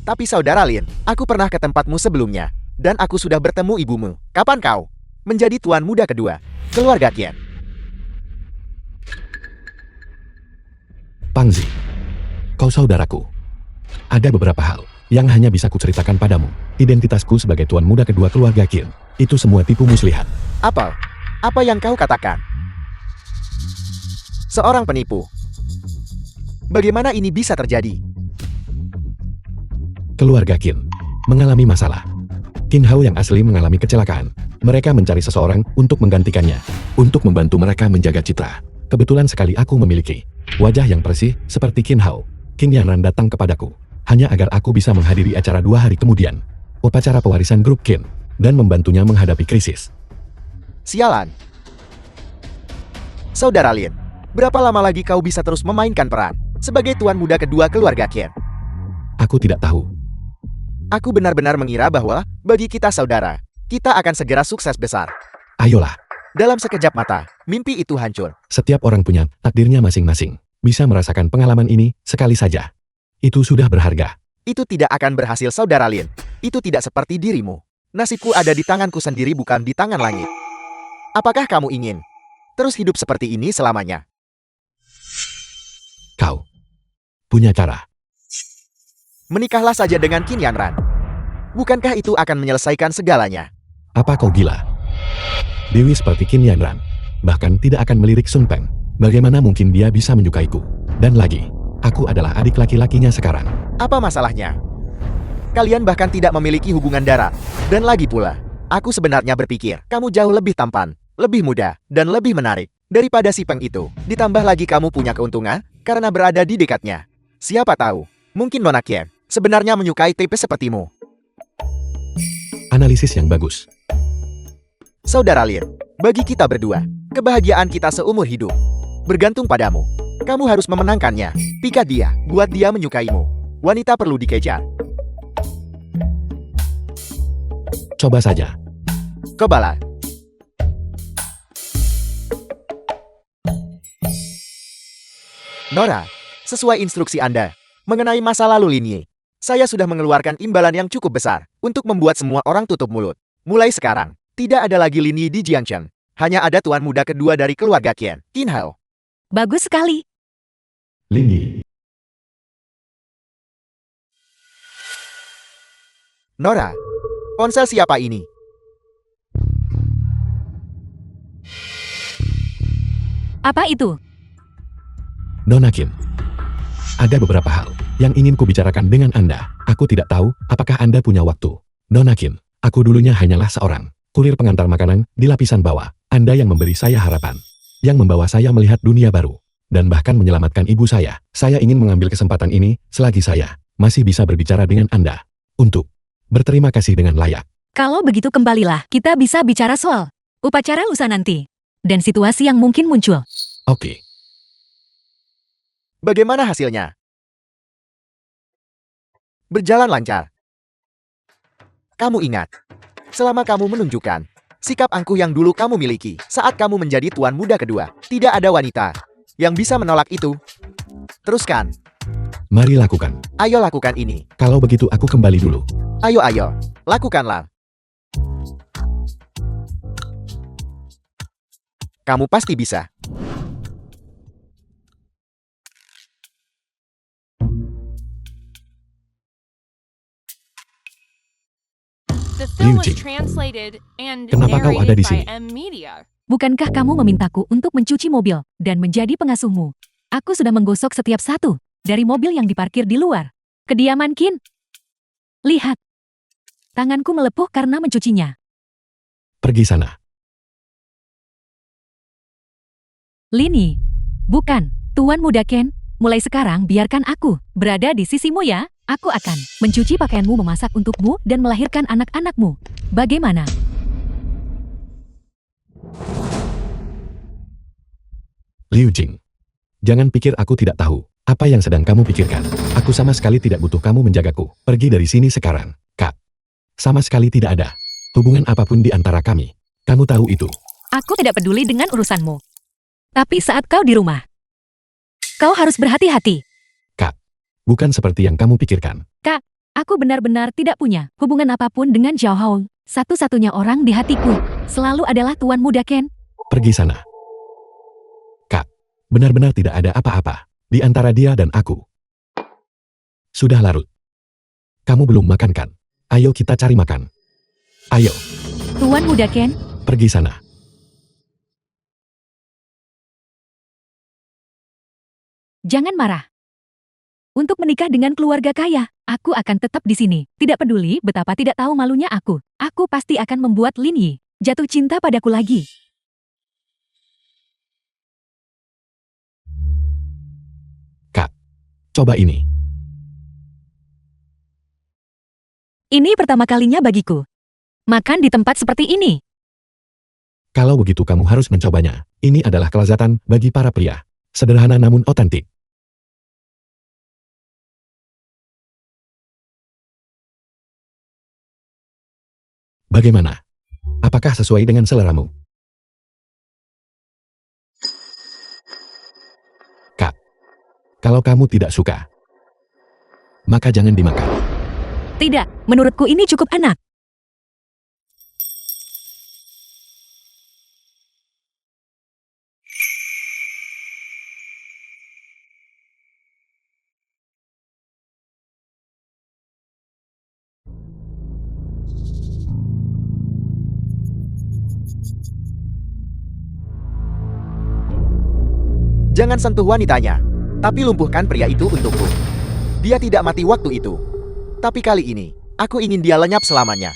C: Tapi saudara Lin, aku pernah ke tempatmu sebelumnya, dan aku sudah bertemu ibumu. Kapan kau menjadi tuan muda kedua keluarga Qian?
D: Pangzi, kau saudaraku. Ada beberapa hal yang hanya bisa kuceritakan padamu. Identitasku sebagai tuan muda kedua keluarga Qin, itu semua tipu muslihat.
C: Apa? Apa yang kau katakan? Seorang penipu. Bagaimana ini bisa terjadi?
D: Keluarga Qin mengalami masalah. Qin Hao yang asli mengalami kecelakaan. Mereka mencari seseorang untuk menggantikannya, untuk membantu mereka menjaga citra. Kebetulan sekali aku memiliki wajah yang bersih seperti Qin Hao. Qin Yanran datang kepadaku, hanya agar aku bisa menghadiri acara 2 hari kemudian, upacara pewarisan grup Qin, dan membantunya menghadapi krisis.
C: Sialan. Saudara Lin, berapa lama lagi kau bisa terus memainkan peran sebagai tuan muda kedua keluarga Qian?
D: Aku tidak tahu.
C: Aku benar-benar mengira bahwa, bagi kita saudara, kita akan segera sukses besar.
D: Ayolah,
C: Dalam sekejap mata, mimpi itu hancur.
D: setiap orang punya takdirnya masing-masing. Bisa merasakan pengalaman ini sekali saja. Itu sudah berharga.
C: Itu tidak akan berhasil saudara Lin. Itu tidak seperti dirimu. Nasibku ada di tanganku sendiri bukan di tangan langit. Apakah kamu ingin terus hidup seperti ini selamanya?
D: Kau punya cara.
C: Menikahlah saja dengan Qin Yanran. Bukankah itu akan menyelesaikan segalanya?
D: Apa kau gila? Dewi seperti Qin Yanran, bahkan tidak akan melirik Sun Peng. Bagaimana mungkin dia bisa menyukaiku? Dan lagi, aku adalah adik laki-lakinya sekarang.
C: Apa masalahnya? Kalian bahkan tidak memiliki hubungan darah. Dan lagi pula, aku sebenarnya berpikir kamu jauh lebih tampan, lebih muda, dan lebih menarik daripada si Peng itu. Ditambah lagi kamu punya keuntungan karena berada di dekatnya. Siapa tahu, mungkin Nona Qian sebenarnya menyukai tipe sepertimu.
D: Analisis yang bagus.
C: Saudara Lin, bagi kita berdua, kebahagiaan kita seumur hidup bergantung padamu. Kamu harus memenangkannya. Pikat dia, buat dia menyukaimu. Wanita perlu dikejar.
D: Coba saja.
C: Kebala. Nora, sesuai instruksi Anda, mengenai masa lalu Lin Yi, saya sudah mengeluarkan imbalan yang cukup besar untuk membuat semua orang tutup mulut. Mulai sekarang, tidak ada lagi Lin Yi di Jiangcheng. Hanya ada tuan muda kedua dari keluarga Qian, Qin Hao.
B: Bagus sekali.
A: Lin Yi.
C: Nora, ponsel siapa ini?
B: Apa itu?
D: Nona Qin, ada beberapa hal yang ingin kubicarakan dengan Anda. Aku tidak tahu apakah Anda punya waktu. Nona Qin, aku dulunya hanyalah seorang kurir pengantar makanan di lapisan bawah. Anda yang memberi saya harapan, yang membawa saya melihat dunia baru, dan bahkan menyelamatkan ibu saya. Saya ingin mengambil kesempatan ini selagi saya masih bisa berbicara dengan Anda untuk berterima kasih dengan layak.
B: Kalau begitu kembalilah, kita bisa bicara soal upacara lusa nanti. Dan situasi yang mungkin muncul.
D: Oke,
C: Bagaimana hasilnya? Berjalan lancar. Kamu ingat, selama kamu menunjukkan sikap angkuh yang dulu kamu miliki saat kamu menjadi tuan muda kedua, tidak ada wanita yang bisa menolak itu. Teruskan.
D: mari lakukan.
C: Ayo lakukan ini.
D: Kalau begitu aku kembali dulu.
C: Ayo, lakukanlah. Kamu pasti bisa.
E: The film was
D: Liu Jing.
E: translated and
D: Kenapa kau ada
E: narrated
D: di
E: by
D: sini?
E: M Media.
B: Bukankah kamu memintaku untuk mencuci mobil dan menjadi pengasuhmu? Aku sudah menggosok setiap satu dari mobil yang diparkir di luar kediaman Qin. Lihat. Tanganku melepuh karena mencucinya.
D: Pergi sana.
B: Lin Yi. Bukan, Tuan Muda Ken. Mulai sekarang biarkan aku berada di sisimu ya. Aku akan mencuci pakaianmu, memasak untukmu, dan melahirkan anak-anakmu. Bagaimana?
D: Liu Jing, jangan pikir aku tidak tahu apa yang sedang kamu pikirkan. Aku sama sekali tidak butuh kamu menjagaku. Pergi dari sini sekarang, Kak. Sama sekali tidak ada hubungan apapun di antara kami. Kamu tahu itu.
B: Aku tidak peduli dengan urusanmu. Tapi saat kau di rumah, kau harus berhati-hati.
D: Bukan seperti yang kamu pikirkan.
B: Aku benar-benar tidak punya hubungan apapun dengan Zhao Hao. Satu-satunya orang di hatiku selalu adalah Tuan Muda Ken.
D: Pergi sana. Kak, benar-benar tidak ada apa-apa di antara dia dan aku. Sudah larut. Kamu belum makan kan? Ayo kita cari makan. Ayo,
B: Tuan Muda Ken,
D: pergi sana.
B: jangan marah. Untuk menikah dengan keluarga kaya, aku akan tetap di sini. Tidak peduli betapa tidak tahu malunya aku. Aku pasti akan membuat Lin Yi jatuh cinta padaku lagi.
D: Kak, coba ini.
B: Ini pertama kalinya bagiku. Makan di tempat seperti ini.
D: Kalau begitu kamu harus mencobanya. Ini adalah kelezatan bagi para pria. Sederhana namun otentik. Bagaimana? Apakah sesuai dengan seleramu? Kak, kalau kamu tidak suka, maka jangan dimakan.
B: Tidak, menurutku ini cukup enak.
C: Jangan sentuh wanitanya, tapi lumpuhkan pria itu untukku. Dia tidak mati waktu itu. Tapi kali ini, aku ingin dia lenyap selamanya.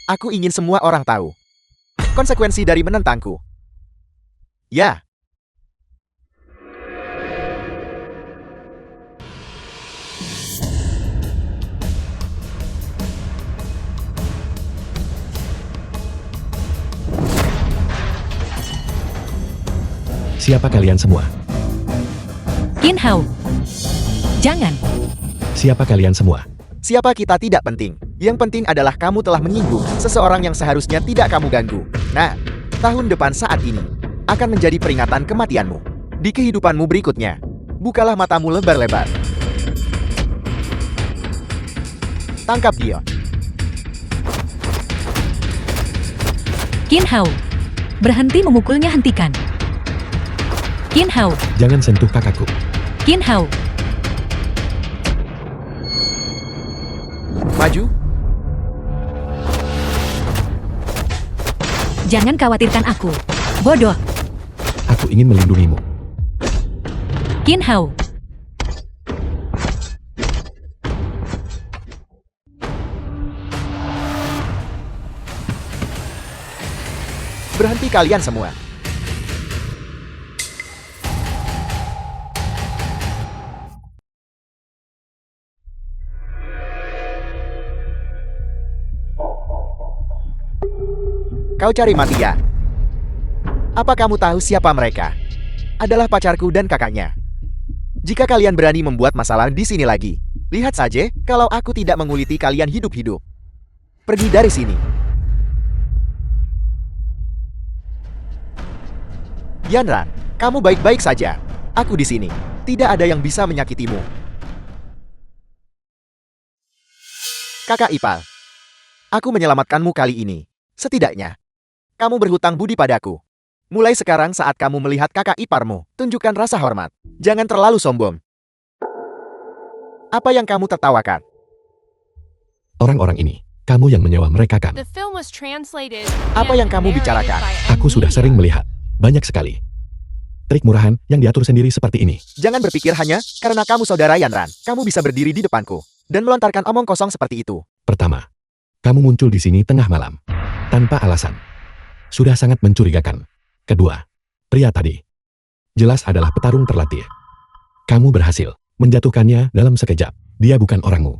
C: Aku ingin semua orang tahu konsekuensi dari menentangku. Ya.
D: Siapa kalian semua?
B: Qin Hao. Jangan.
D: Siapa kalian semua?
C: Siapa kita tidak penting. Yang penting adalah kamu telah menyinggung seseorang yang seharusnya tidak kamu ganggu. Nah, tahun depan saat ini akan menjadi peringatan kematianmu. Di kehidupanmu berikutnya, bukalah matamu lebar-lebar. Tangkap dia.
B: Qin Hao. Berhenti memukulnya, hentikan. Qin Hao.
D: Jangan sentuh kakakku.
B: Qin Hao.
C: Maju.
B: Jangan khawatirkan aku. Bodoh.
D: Aku ingin melindungimu.
B: Qin Hao.
C: Berhenti kalian semua. Kau cari mati ya? Apa kamu tahu siapa mereka? Adalah pacarku dan kakaknya. Jika kalian berani membuat masalah di sini lagi, lihat saja kalau aku tidak menguliti kalian hidup-hidup. Pergi dari sini. Yanran, kamu baik-baik saja. Aku di sini. Tidak ada yang bisa menyakitimu. Kakak Ipal, aku menyelamatkanmu kali ini. Setidaknya, kamu berhutang budi padaku. Mulai sekarang saat kamu melihat kakak iparmu, tunjukkan rasa hormat. Jangan terlalu sombong. Apa yang kamu tertawakan?
D: Orang-orang ini, kamu yang menyewa mereka kan?
E: The film was translated
C: Apa yang
E: and
C: kamu
E: narrated
C: bicarakan?
E: by
D: Aku sudah
E: M.
D: sering melihat. Banyak sekali. Trik murahan yang diatur sendiri seperti ini.
C: Jangan berpikir hanya karena kamu saudara Yanran, kamu bisa berdiri di depanku dan melontarkan omong kosong seperti itu.
D: Pertama, kamu muncul di sini tengah malam. Tanpa alasan. Sudah sangat mencurigakan. Kedua, pria tadi jelas adalah petarung terlatih. Kamu berhasil menjatuhkannya dalam sekejap. Dia bukan orangmu.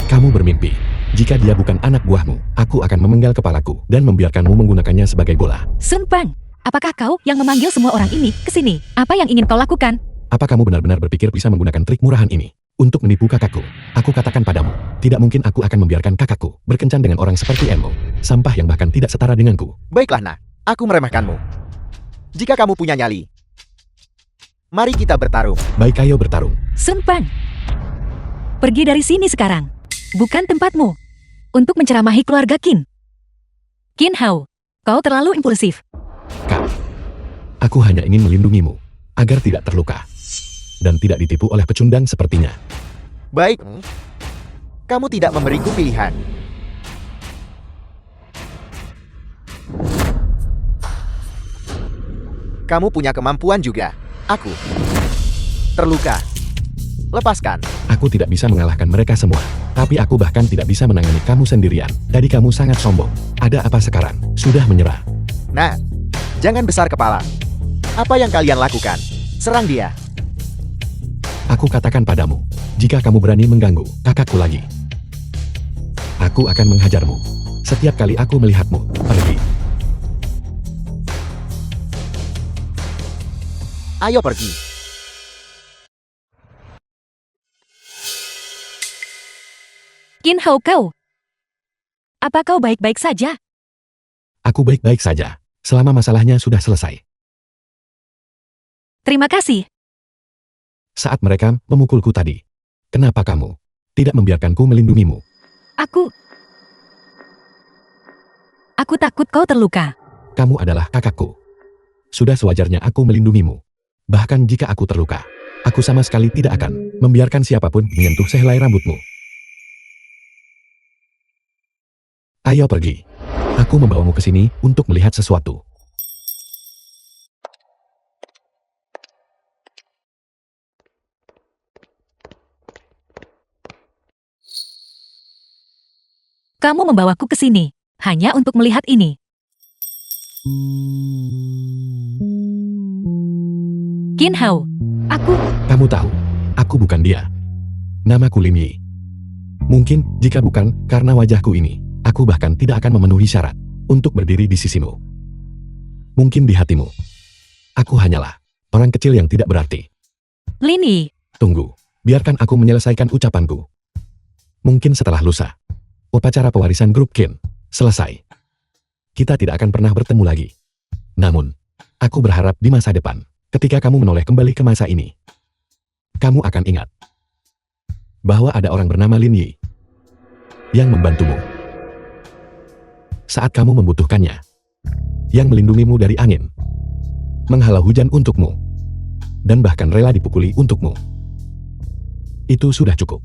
D: Kamu bermimpi. Jika dia bukan anak buahmu, aku akan memenggal kepalaku dan membiarkanmu menggunakannya sebagai bola.
B: Sun Pang, apakah kau yang memanggil semua orang ini ke sini? Apa yang ingin kau lakukan?
D: Apa kamu benar-benar berpikir bisa menggunakan trik murahan ini untuk menipu kakakku? Aku katakan padamu, tidak mungkin aku akan membiarkan kakakku berkencan dengan orang seperti Emo. Sampah yang bahkan tidak setara denganku.
C: Baiklah nak, aku meremehkanmu. Jika kamu punya nyali, mari kita bertarung.
D: Baik, ayo bertarung.
B: Sun Pang, pergi dari sini sekarang. Bukan tempatmu untuk menceramahi keluarga Qin. Qin Hao, kau terlalu impulsif.
D: Kak, aku hanya ingin melindungimu agar tidak terluka dan tidak ditipu oleh pecundang sepertinya.
C: Baik, kamu tidak memberiku pilihan. Kamu punya kemampuan juga. Aku terluka. Lepaskan.
D: Aku tidak bisa mengalahkan mereka semua, tapi aku bahkan tidak bisa menangani kamu sendirian. Tadi kamu sangat sombong. Ada apa sekarang? Sudah menyerah.
C: Nah, jangan besar kepala. Apa yang kalian lakukan? Serang dia.
D: Aku katakan padamu, jika kamu berani mengganggu kakakku lagi, aku akan menghajarmu. Setiap kali aku melihatmu, pergi.
C: Ayo pergi.
B: Qin Hao kau. Apa kau baik-baik saja?
D: Aku baik-baik saja, selama masalahnya sudah selesai.
B: Terima kasih.
D: Saat mereka memukulku tadi, kenapa kamu tidak membiarkanku melindungimu?
B: Aku takut kau terluka.
D: Kamu adalah kakakku. Sudah sewajarnya aku melindungimu. Bahkan jika aku terluka, aku sama sekali tidak akan membiarkan siapapun menyentuh sehelai rambutmu. Ayo pergi. Aku membawamu ke sini untuk melihat sesuatu.
B: Kamu membawaku ke sini hanya untuk melihat ini. Qin Hao,
D: Kamu tahu, aku bukan dia. Namaku Lim Yi. Mungkin jika bukan karena wajahku ini, aku bahkan tidak akan memenuhi syarat untuk berdiri di sisimu. Mungkin di hatimu, aku hanyalah orang kecil yang tidak berarti.
B: Lin Yi.
D: Tunggu, biarkan aku menyelesaikan ucapanku. Mungkin setelah lusa, upacara pewarisan grup Qin selesai. Kita tidak akan pernah bertemu lagi. Namun, aku berharap di masa depan, ketika kamu menoleh kembali ke masa ini, kamu akan ingat bahwa ada orang bernama Lin Yi yang membantumu saat kamu membutuhkannya, yang melindungimu dari angin, menghalau hujan untukmu, dan bahkan rela dipukuli untukmu. Itu sudah cukup.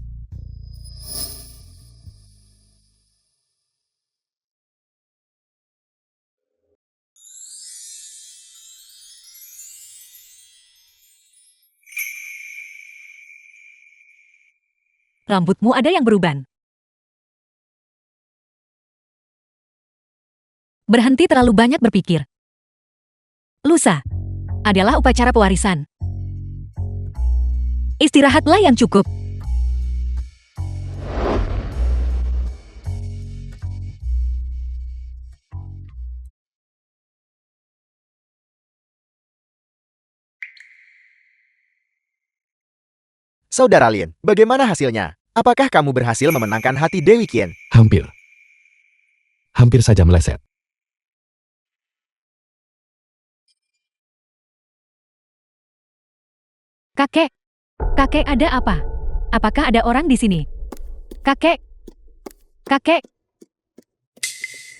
B: Rambutmu ada yang beruban. Berhenti terlalu banyak berpikir. Lusa adalah upacara pewarisan. Istirahatlah yang cukup.
C: Saudara Lin, bagaimana hasilnya? Apakah kamu berhasil memenangkan hati Dewi Qian?
D: Hampir. Hampir saja meleset.
B: Kakek, kakek ada apa? Apakah ada orang di sini? Kakek, kakek,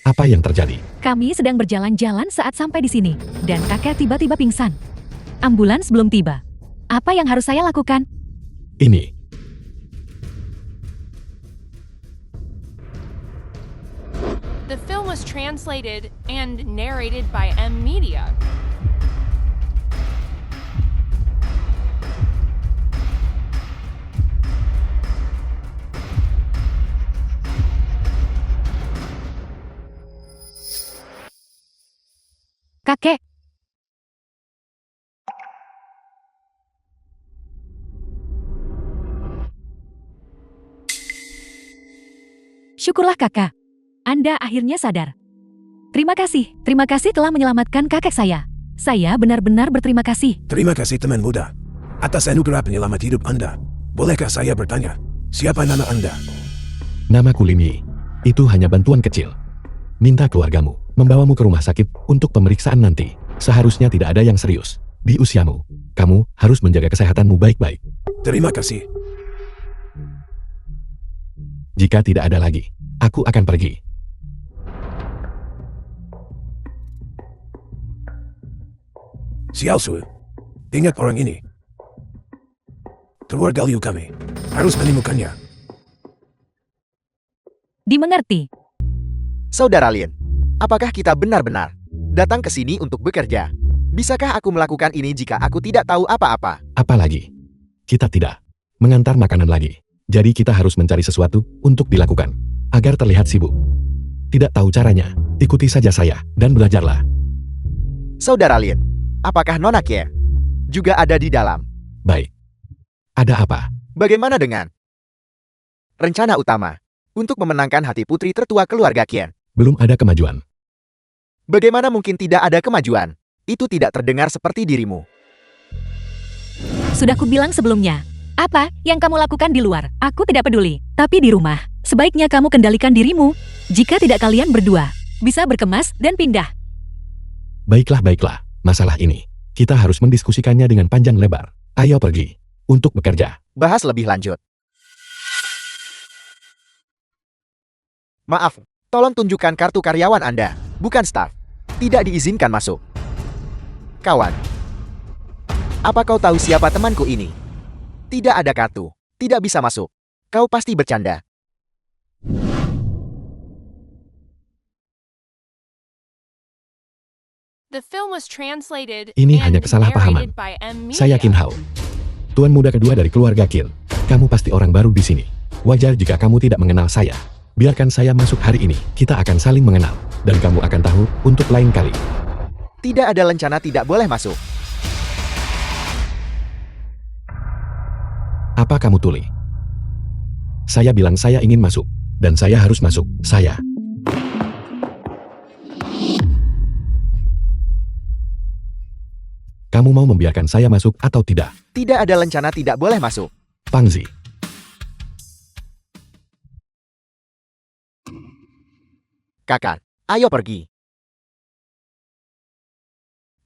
D: Apa yang terjadi?
B: kami sedang berjalan-jalan saat sampai di sini, dan kakek tiba-tiba pingsan. Ambulans belum tiba. Apa yang harus saya lakukan?
D: Ini.
E: The film was translated and narrated by M Media.
B: Kakek, syukurlah kakak. Anda akhirnya sadar. Terima kasih telah menyelamatkan kakek saya. Saya benar-benar berterima kasih.
F: Terima kasih teman muda. Atas anugerah penyelamat hidup Anda. Bolehkah saya bertanya, siapa nama Anda?
D: Namaku Lim Yi. Itu hanya bantuan kecil. Minta keluargamu membawamu ke rumah sakit untuk pemeriksaan nanti. Seharusnya tidak ada yang serius. Di usiamu, kamu harus menjaga kesehatanmu baik-baik.
F: Terima kasih.
D: Jika tidak ada lagi, aku akan pergi.
F: Xiaosu, ingat orang ini. Keluarga Liu kami harus menemukannya.
B: Dimengerti.
C: Saudara Lin, apakah kita benar-benar datang ke sini untuk bekerja? Bisakah aku melakukan ini jika aku tidak tahu apa-apa?
D: Apalagi, kita tidak mengantar makanan lagi. Jadi kita harus mencari sesuatu untuk dilakukan, agar terlihat sibuk. Tidak tahu caranya, ikuti saja saya, dan belajarlah.
C: Saudara Lin, apakah Nona Qian juga ada di dalam?
D: Baik. Ada apa?
C: Bagaimana dengan rencana utama untuk memenangkan hati putri tertua keluarga Qian?
D: Belum ada kemajuan.
C: Bagaimana mungkin tidak ada kemajuan? Itu tidak terdengar seperti dirimu.
B: Sudah kubilang sebelumnya. Apa yang kamu lakukan di luar? Aku tidak peduli. Tapi di rumah, sebaiknya kamu kendalikan dirimu. Jika tidak kalian berdua bisa berkemas dan pindah.
D: Baiklah, baiklah. Masalah ini, kita harus mendiskusikannya dengan panjang lebar. Ayo pergi. Untuk bekerja.
C: Bahas lebih lanjut. Maaf, tolong tunjukkan kartu karyawan Anda, bukan staf. Tidak diizinkan masuk. Kawan, apa kau tahu siapa temanku ini? Tidak ada kartu, tidak bisa masuk. Kau pasti bercanda.
E: The film was translated
D: Ini
E: and
D: hanya kesalahpahaman.
E: narrated by M. Media.
D: Saya Kim Hao. Tuan muda kedua dari keluarga Kim. Kamu pasti orang baru di sini. Wajar jika kamu tidak mengenal saya. Biarkan saya masuk hari ini. Kita akan saling mengenal. Dan kamu akan tahu untuk lain kali.
C: Tidak ada lencana tidak boleh masuk.
D: Apa kamu tuli? Saya bilang saya ingin masuk. Dan saya harus masuk. Saya. Kamu mau membiarkan saya masuk atau tidak?
C: Tidak ada lencana tidak boleh masuk.
D: Pangzi.
C: Kakak, ayo pergi.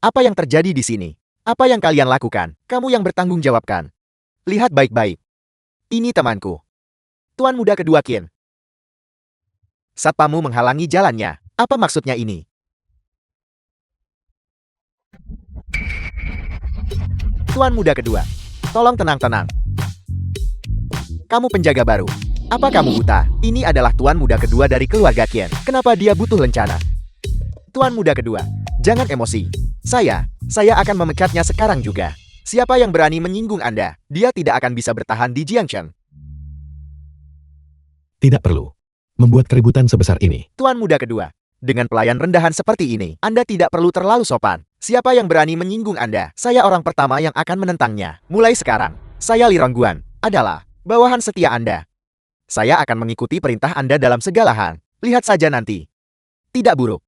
C: Apa yang terjadi di sini? Apa yang kalian lakukan? Kamu yang bertanggung jawabkan. Lihat baik-baik. Ini temanku. Tuan muda kedua Qin. Satpamu menghalangi jalannya. Apa maksudnya ini? Tuan muda kedua, tolong tenang-tenang. Kamu penjaga baru. Apa kamu buta? Ini adalah tuan muda kedua dari keluarga Qin. Kenapa dia butuh lencana? Tuan muda kedua, jangan emosi. Saya akan memecatnya sekarang juga. Siapa yang berani menyinggung Anda, dia tidak akan bisa bertahan di Jiangchen.
D: Tidak perlu membuat keributan sebesar ini.
C: Tuan muda kedua, dengan pelayan rendahan seperti ini, Anda tidak perlu terlalu sopan. Siapa yang berani menyinggung Anda, saya orang pertama yang akan menentangnya. Mulai sekarang, saya Li Rongguan, adalah bawahan setia Anda. Saya akan mengikuti perintah Anda dalam segala hal. Lihat saja nanti. Tidak buruk.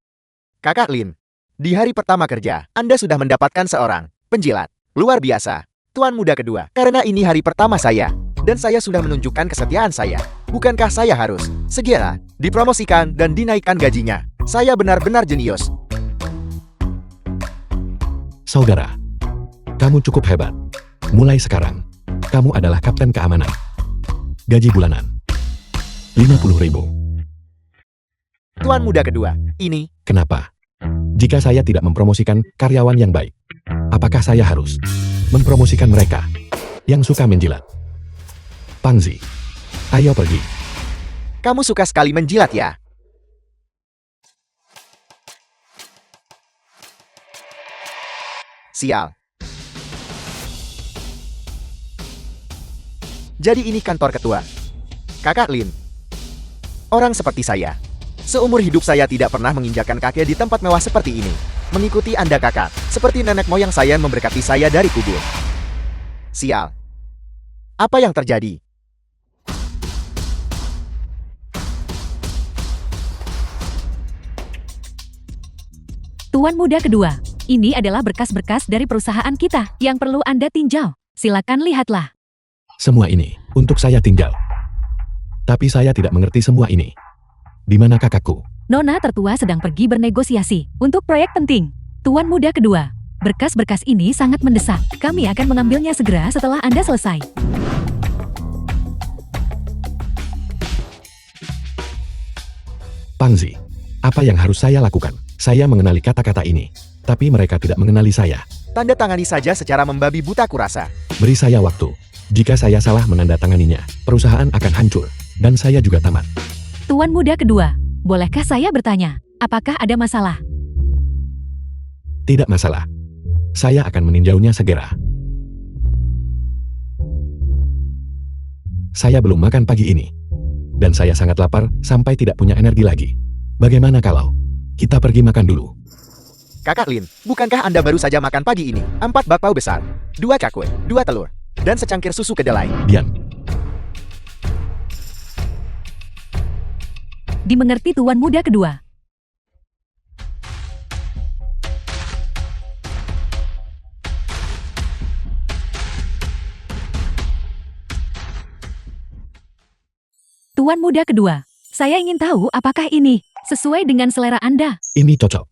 C: Kakak Lin, di hari pertama kerja, Anda sudah mendapatkan seorang penjilat. Luar biasa. Tuan muda kedua, karena ini hari pertama saya, dan saya sudah menunjukkan kesetiaan saya. Bukankah saya harus segera dipromosikan dan dinaikkan gajinya? Saya benar-benar jenius.
D: Saudara, kamu cukup hebat. Mulai sekarang, kamu adalah kapten keamanan. Gaji bulanan 50.000.
C: Tuan muda kedua, ini
D: Kenapa? Jika saya tidak mempromosikan karyawan yang baik, apakah saya harus mempromosikan mereka yang suka menjilat? Pangzi, ayo pergi.
C: kamu suka sekali menjilat ya? Sial. Jadi ini kantor ketua. Kakak Lin. Orang seperti saya. Seumur hidup saya tidak pernah menginjakkan kaki di tempat mewah seperti ini. Mengikuti Anda kakak, seperti nenek moyang saya memberkati saya dari kubur. Sial. Apa yang terjadi?
B: Tuan muda kedua, ini adalah berkas-berkas dari perusahaan kita yang perlu Anda tinjau. Silakan lihatlah.
D: Semua ini untuk saya tinjau. Tapi saya tidak mengerti semua ini. Di mana kakakku?
B: Nona tertua sedang pergi bernegosiasi untuk proyek penting. Tuan muda kedua, berkas-berkas ini sangat mendesak. Kami akan mengambilnya segera setelah Anda selesai.
D: Pangzi, apa yang harus saya lakukan? Saya mengenali kata-kata ini, tapi mereka tidak mengenali saya.
C: Tanda tangani saja secara membabi buta kurasa.
D: Beri saya waktu. Jika saya salah menandatanganinya, perusahaan akan hancur, dan saya juga tamat.
B: Tuan muda kedua, bolehkah saya bertanya, apakah ada masalah?
D: Tidak masalah. Saya akan meninjaunya segera. Saya belum makan pagi ini. Dan saya sangat lapar sampai tidak punya energi lagi. Bagaimana kalau kita pergi makan dulu?
C: Kakak Lin, bukankah Anda baru saja makan pagi ini? 4 bakpao besar, 2 cakwe, 2 telur, dan secangkir susu kedelai.
D: Diam.
B: Dimengerti tuan muda kedua. Tuan muda kedua, saya ingin tahu apakah ini sesuai dengan selera Anda.
D: Ini cocok.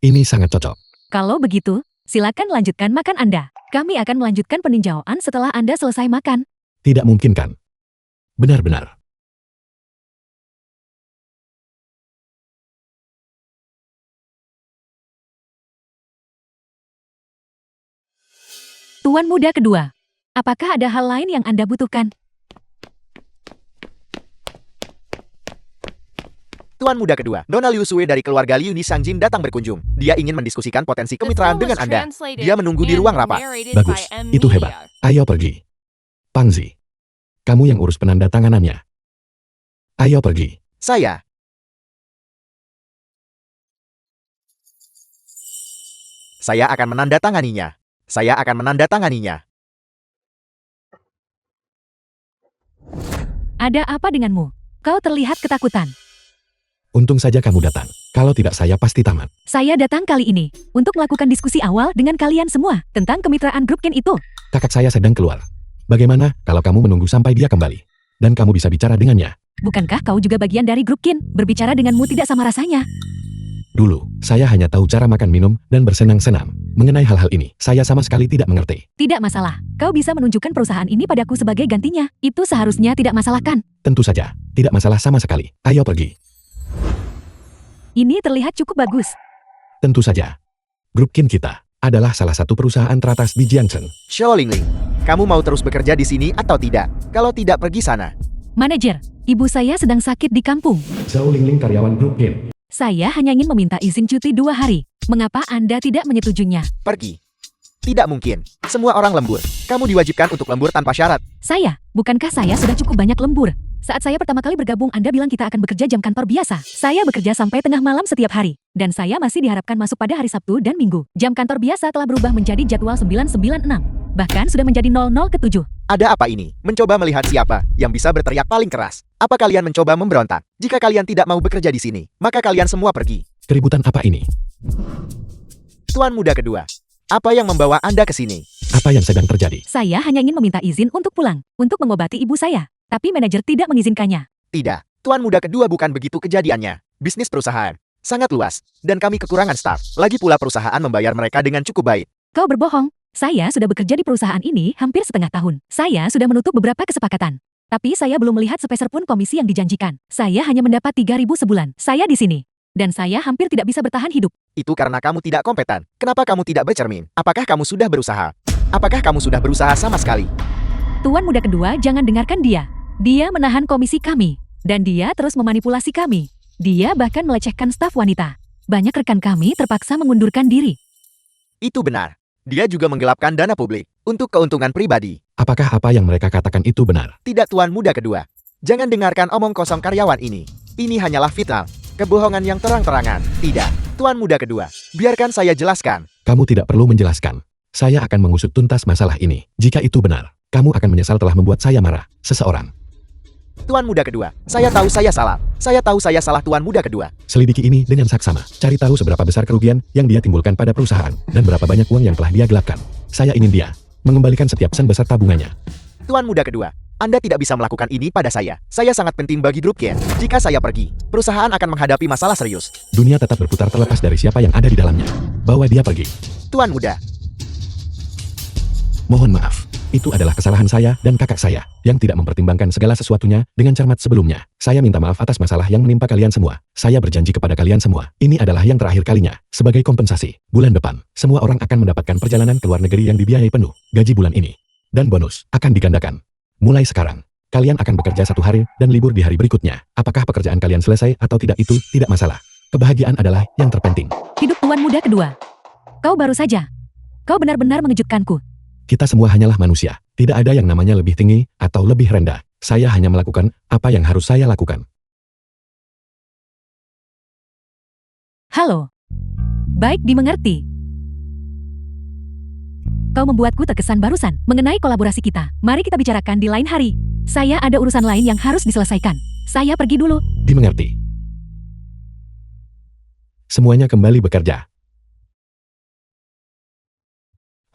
D: Ini sangat cocok.
B: Kalau begitu, silakan lanjutkan makan Anda. Kami akan melanjutkan peninjauan setelah Anda selesai makan.
D: Tidak mungkin kan? Benar-benar.
B: Tuan muda kedua, apakah ada hal lain yang Anda butuhkan?
C: Tuan muda kedua, Nona Liu Sue dari keluarga Liu Nishangjin datang berkunjung. Dia ingin mendiskusikan potensi
E: The
C: kemitraan
E: film
C: dengan
E: was
C: Anda.
E: translated
C: Dia menunggu di
E: and
C: ruang rapat.
E: narrated
D: Bagus,
E: by M
D: itu hebat.
E: Media.
D: Ayo pergi. Pangzi, kamu yang urus penanda tanganannya. Ayo pergi.
C: Saya akan menandatanganinya. Saya akan menandatanganinya.
B: Ada apa denganmu? Kau terlihat ketakutan.
D: Untung saja kamu datang. Kalau tidak saya pasti tamat.
B: Saya datang kali ini untuk melakukan diskusi awal dengan kalian semua tentang kemitraan grup Ken itu.
D: Kakak saya sedang keluar. Bagaimana kalau kamu menunggu sampai dia kembali? Dan kamu bisa bicara dengannya.
B: Bukankah kau juga bagian dari grup Ken? Berbicara denganmu tidak sama rasanya.
D: Dulu, saya hanya tahu cara makan minum dan bersenang-senang. Mengenai hal-hal ini, saya sama sekali tidak mengerti.
B: Tidak masalah. Kau bisa menunjukkan perusahaan ini padaku sebagai gantinya. Itu seharusnya tidak masalah kan?
D: Tentu saja, tidak masalah sama sekali. Ayo pergi.
B: Ini terlihat cukup bagus.
D: Tentu saja. Grup Kin kita adalah salah satu perusahaan teratas di Jiangchen.
C: Xiao Lingling, kamu mau terus bekerja di sini atau tidak? Kalau tidak, pergi sana.
B: Manajer, ibu saya sedang sakit di kampung.
D: Zhao Lingling karyawan grup Kin.
B: Saya hanya ingin meminta izin cuti 2 hari. Mengapa Anda tidak menyetujuinya?
C: Pergi. Tidak mungkin. Semua orang lembur. Kamu diwajibkan untuk lembur tanpa syarat.
B: Saya? Bukankah saya sudah cukup banyak lembur? Saat saya pertama kali bergabung, Anda bilang kita akan bekerja jam kantor biasa. Saya bekerja sampai tengah malam setiap hari. Dan saya masih diharapkan masuk pada hari Sabtu dan Minggu. Jam kantor biasa telah berubah menjadi jadwal 996. Bahkan sudah menjadi 00 ke 7.
C: Ada apa ini? Mencoba melihat siapa yang bisa berteriak paling keras. Apa kalian mencoba memberontak? Jika kalian tidak mau bekerja di sini, maka kalian semua pergi.
D: Keributan apa ini?
C: Tuan muda kedua, apa yang membawa Anda ke sini?
D: Apa yang sedang terjadi?
B: Saya hanya ingin meminta izin untuk pulang, untuk mengobati ibu saya. Tapi manajer tidak mengizinkannya.
C: Tidak, Tuan muda kedua bukan begitu kejadiannya. Bisnis perusahaan sangat luas, dan kami kekurangan staf. Lagi pula perusahaan membayar mereka dengan cukup baik.
B: Kau berbohong. Saya sudah bekerja di perusahaan ini hampir setengah tahun. Saya sudah menutup beberapa kesepakatan. Tapi saya belum melihat sepeser pun komisi yang dijanjikan. Saya hanya mendapat 3.000 sebulan. Saya di sini. Dan saya hampir tidak bisa bertahan hidup.
C: Itu karena kamu tidak kompeten. Kenapa kamu tidak bercermin? Apakah kamu sudah berusaha? Apakah kamu sudah berusaha sama sekali?
B: Tuan muda kedua, jangan dengarkan dia. Dia menahan komisi kami. Dan dia terus memanipulasi kami. Dia bahkan melecehkan staf wanita. Banyak rekan kami terpaksa mengundurkan diri.
C: Itu benar. Dia juga menggelapkan dana publik untuk keuntungan pribadi.
D: Apakah apa yang mereka katakan itu benar?
C: Tidak, Tuan muda kedua. Jangan dengarkan omong kosong karyawan ini. Ini hanyalah fitnah. Kebohongan yang terang-terangan. Tidak, Tuan muda kedua. Biarkan saya jelaskan.
D: Kamu tidak perlu menjelaskan. Saya akan mengusut tuntas masalah ini. Jika itu benar, kamu akan menyesal telah membuat saya marah. Seseorang.
C: Tuan muda kedua, saya tahu saya salah. Saya tahu saya salah, Tuan muda kedua.
D: Selidiki ini dengan saksama. Cari tahu seberapa besar kerugian yang dia timbulkan pada perusahaan dan berapa banyak uang yang telah dia gelapkan. Saya ingin dia mengembalikan setiap sen besar tabungannya.
C: Tuan muda kedua, Anda tidak bisa melakukan ini pada saya. Saya sangat penting bagi grup Ken. Jika saya pergi, perusahaan akan menghadapi masalah serius.
D: Dunia tetap berputar terlepas dari siapa yang ada di dalamnya. Bawa dia pergi.
C: Tuan muda,
D: Mohon maaf. Itu adalah kesalahan saya dan kakak saya yang tidak mempertimbangkan segala sesuatunya dengan cermat sebelumnya. Saya minta maaf atas masalah yang menimpa kalian semua. Saya berjanji kepada kalian semua. Ini adalah yang terakhir kalinya. Sebagai kompensasi, bulan depan, semua orang akan mendapatkan perjalanan ke luar negeri yang dibiayai penuh. Gaji bulan ini. Dan bonus akan digandakan. Mulai sekarang, kalian akan bekerja 1 hari dan libur di hari berikutnya. Apakah pekerjaan kalian selesai atau tidak itu tidak masalah. Kebahagiaan adalah yang terpenting.
B: Hidup tuan muda kedua. Kau baru saja. Kau benar-benar mengejutkanku.
D: Kita semua hanyalah manusia. Tidak ada yang namanya lebih tinggi atau lebih rendah. Saya hanya melakukan apa yang harus saya lakukan.
B: Halo. Baik dimengerti. Kau membuatku terkesan barusan mengenai kolaborasi kita. Mari kita bicarakan di lain hari. Saya ada urusan lain yang harus diselesaikan. Saya pergi dulu.
D: Dimengerti. Semuanya kembali bekerja.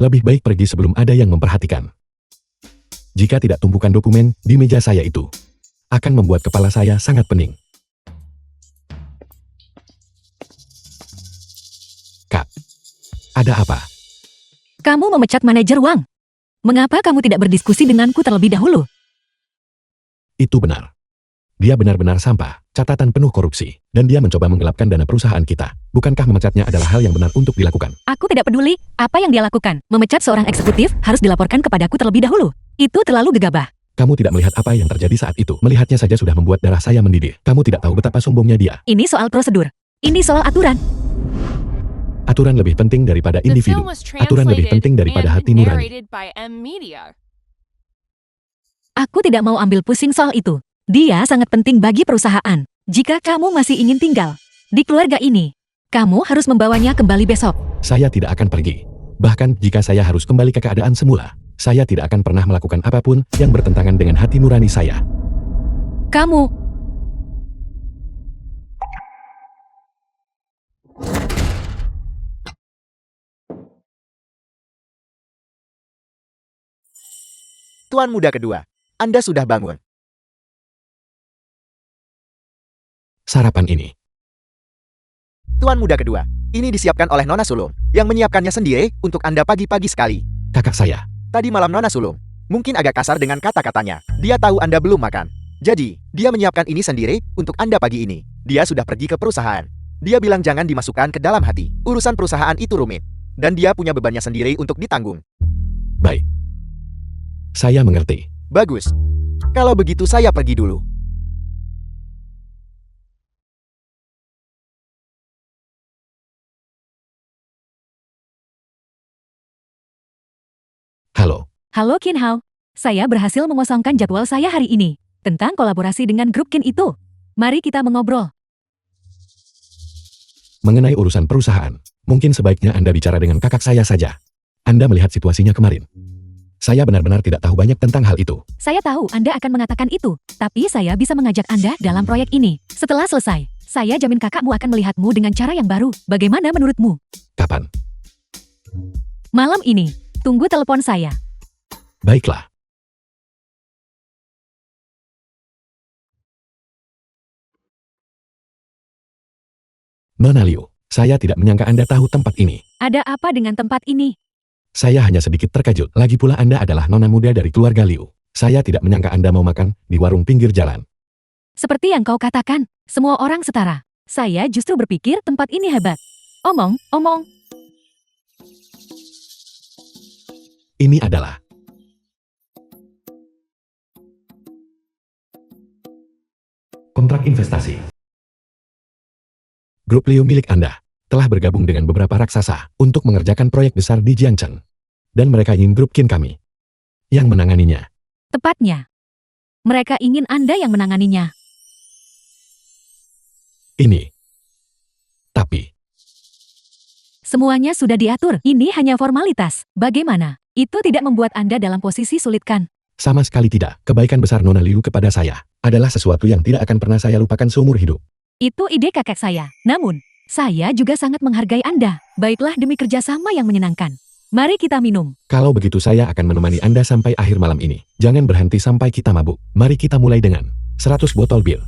D: Lebih baik pergi sebelum ada yang memperhatikan. Jika tidak tumpukan dokumen di meja saya itu. akan membuat kepala saya sangat pening. Kak, ada apa?
B: Kamu memecat manajer Wang. Mengapa kamu tidak berdiskusi denganku terlebih dahulu?
D: Itu benar. Dia benar-benar sampah, catatan penuh korupsi, dan dia mencoba menggelapkan dana perusahaan kita. Bukankah memecatnya adalah hal yang benar untuk dilakukan?
B: Aku tidak peduli apa yang dia lakukan. Memecat seorang eksekutif harus dilaporkan kepadaku terlebih dahulu. Itu terlalu gegabah.
D: Kamu tidak melihat apa yang terjadi saat itu. Melihatnya saja sudah membuat darah saya mendidih. Kamu tidak tahu betapa sombongnya dia.
B: Ini soal prosedur. Ini soal aturan.
D: Aturan lebih penting daripada
E: The
D: individu.
E: film was
D: Aturan lebih
E: translated
D: penting daripada
E: and
D: hati nurani.
E: narrated by M Media.
B: Aku tidak mau ambil pusing soal itu. Dia sangat penting bagi perusahaan. Jika kamu masih ingin tinggal di keluarga ini, kamu harus membawanya kembali besok.
D: Saya tidak akan pergi. Bahkan jika saya harus kembali ke keadaan semula, saya tidak akan pernah melakukan apapun yang bertentangan dengan hati nurani saya.
B: Kamu
C: Tuan muda kedua, Anda sudah bangun.
D: Sarapan ini.
C: Tuan muda kedua, ini disiapkan oleh Nona Sulung, yang menyiapkannya sendiri untuk Anda pagi-pagi sekali.
D: Kakak saya.
C: Tadi malam Nona Sulung, mungkin agak kasar dengan kata-katanya. Dia tahu Anda belum makan. Jadi, dia menyiapkan ini sendiri untuk Anda pagi ini. Dia sudah pergi ke perusahaan. Dia bilang jangan dimasukkan ke dalam hati. Urusan perusahaan itu rumit. Dan dia punya bebannya sendiri untuk ditanggung.
D: Baik. Saya mengerti.
C: Bagus. Kalau begitu saya pergi dulu.
D: Halo.
B: Halo Qin Hao. Saya berhasil mengosongkan jadwal saya hari ini tentang kolaborasi dengan grup Qin itu. Mari kita mengobrol.
D: Mengenai urusan perusahaan, mungkin sebaiknya Anda bicara dengan kakak saya saja. Anda melihat situasinya kemarin. Saya benar-benar tidak tahu banyak tentang hal itu.
B: Saya tahu Anda akan mengatakan itu, tapi saya bisa mengajak Anda dalam proyek ini. Setelah selesai, saya jamin kakakmu akan melihatmu dengan cara yang baru. Bagaimana menurutmu?
D: Kapan?
B: Malam ini. Tunggu telepon saya.
D: Baiklah. Nona Liu, saya tidak menyangka Anda tahu tempat ini.
B: Ada apa dengan tempat ini?
D: Saya hanya sedikit terkejut. Lagi pula Anda adalah nona muda dari keluarga Liu. Saya tidak menyangka Anda mau makan di warung pinggir jalan.
B: Seperti yang kau katakan, semua orang setara. Saya justru berpikir tempat ini hebat. Omong.
D: Ini adalah kontrak investasi. Grup Liu milik Anda telah bergabung dengan beberapa raksasa untuk mengerjakan proyek besar di Jiangchen. Dan mereka ingin grup Qin kami yang menanganinya.
B: Tepatnya. Mereka ingin Anda yang menanganinya.
D: Ini. Tapi,
B: Semuanya sudah diatur. Ini hanya formalitas. Bagaimana? Itu tidak membuat Anda dalam posisi sulit kan?
D: sama sekali tidak. Kebaikan besar Nona Liu kepada saya adalah sesuatu yang tidak akan pernah saya lupakan seumur hidup.
B: Itu ide kakek saya. Namun, saya juga sangat menghargai Anda. Baiklah demi kerjasama yang menyenangkan. Mari kita minum.
D: Kalau begitu saya akan menemani Anda sampai akhir malam ini. Jangan berhenti sampai kita mabuk. Mari kita mulai dengan 100 botol bir.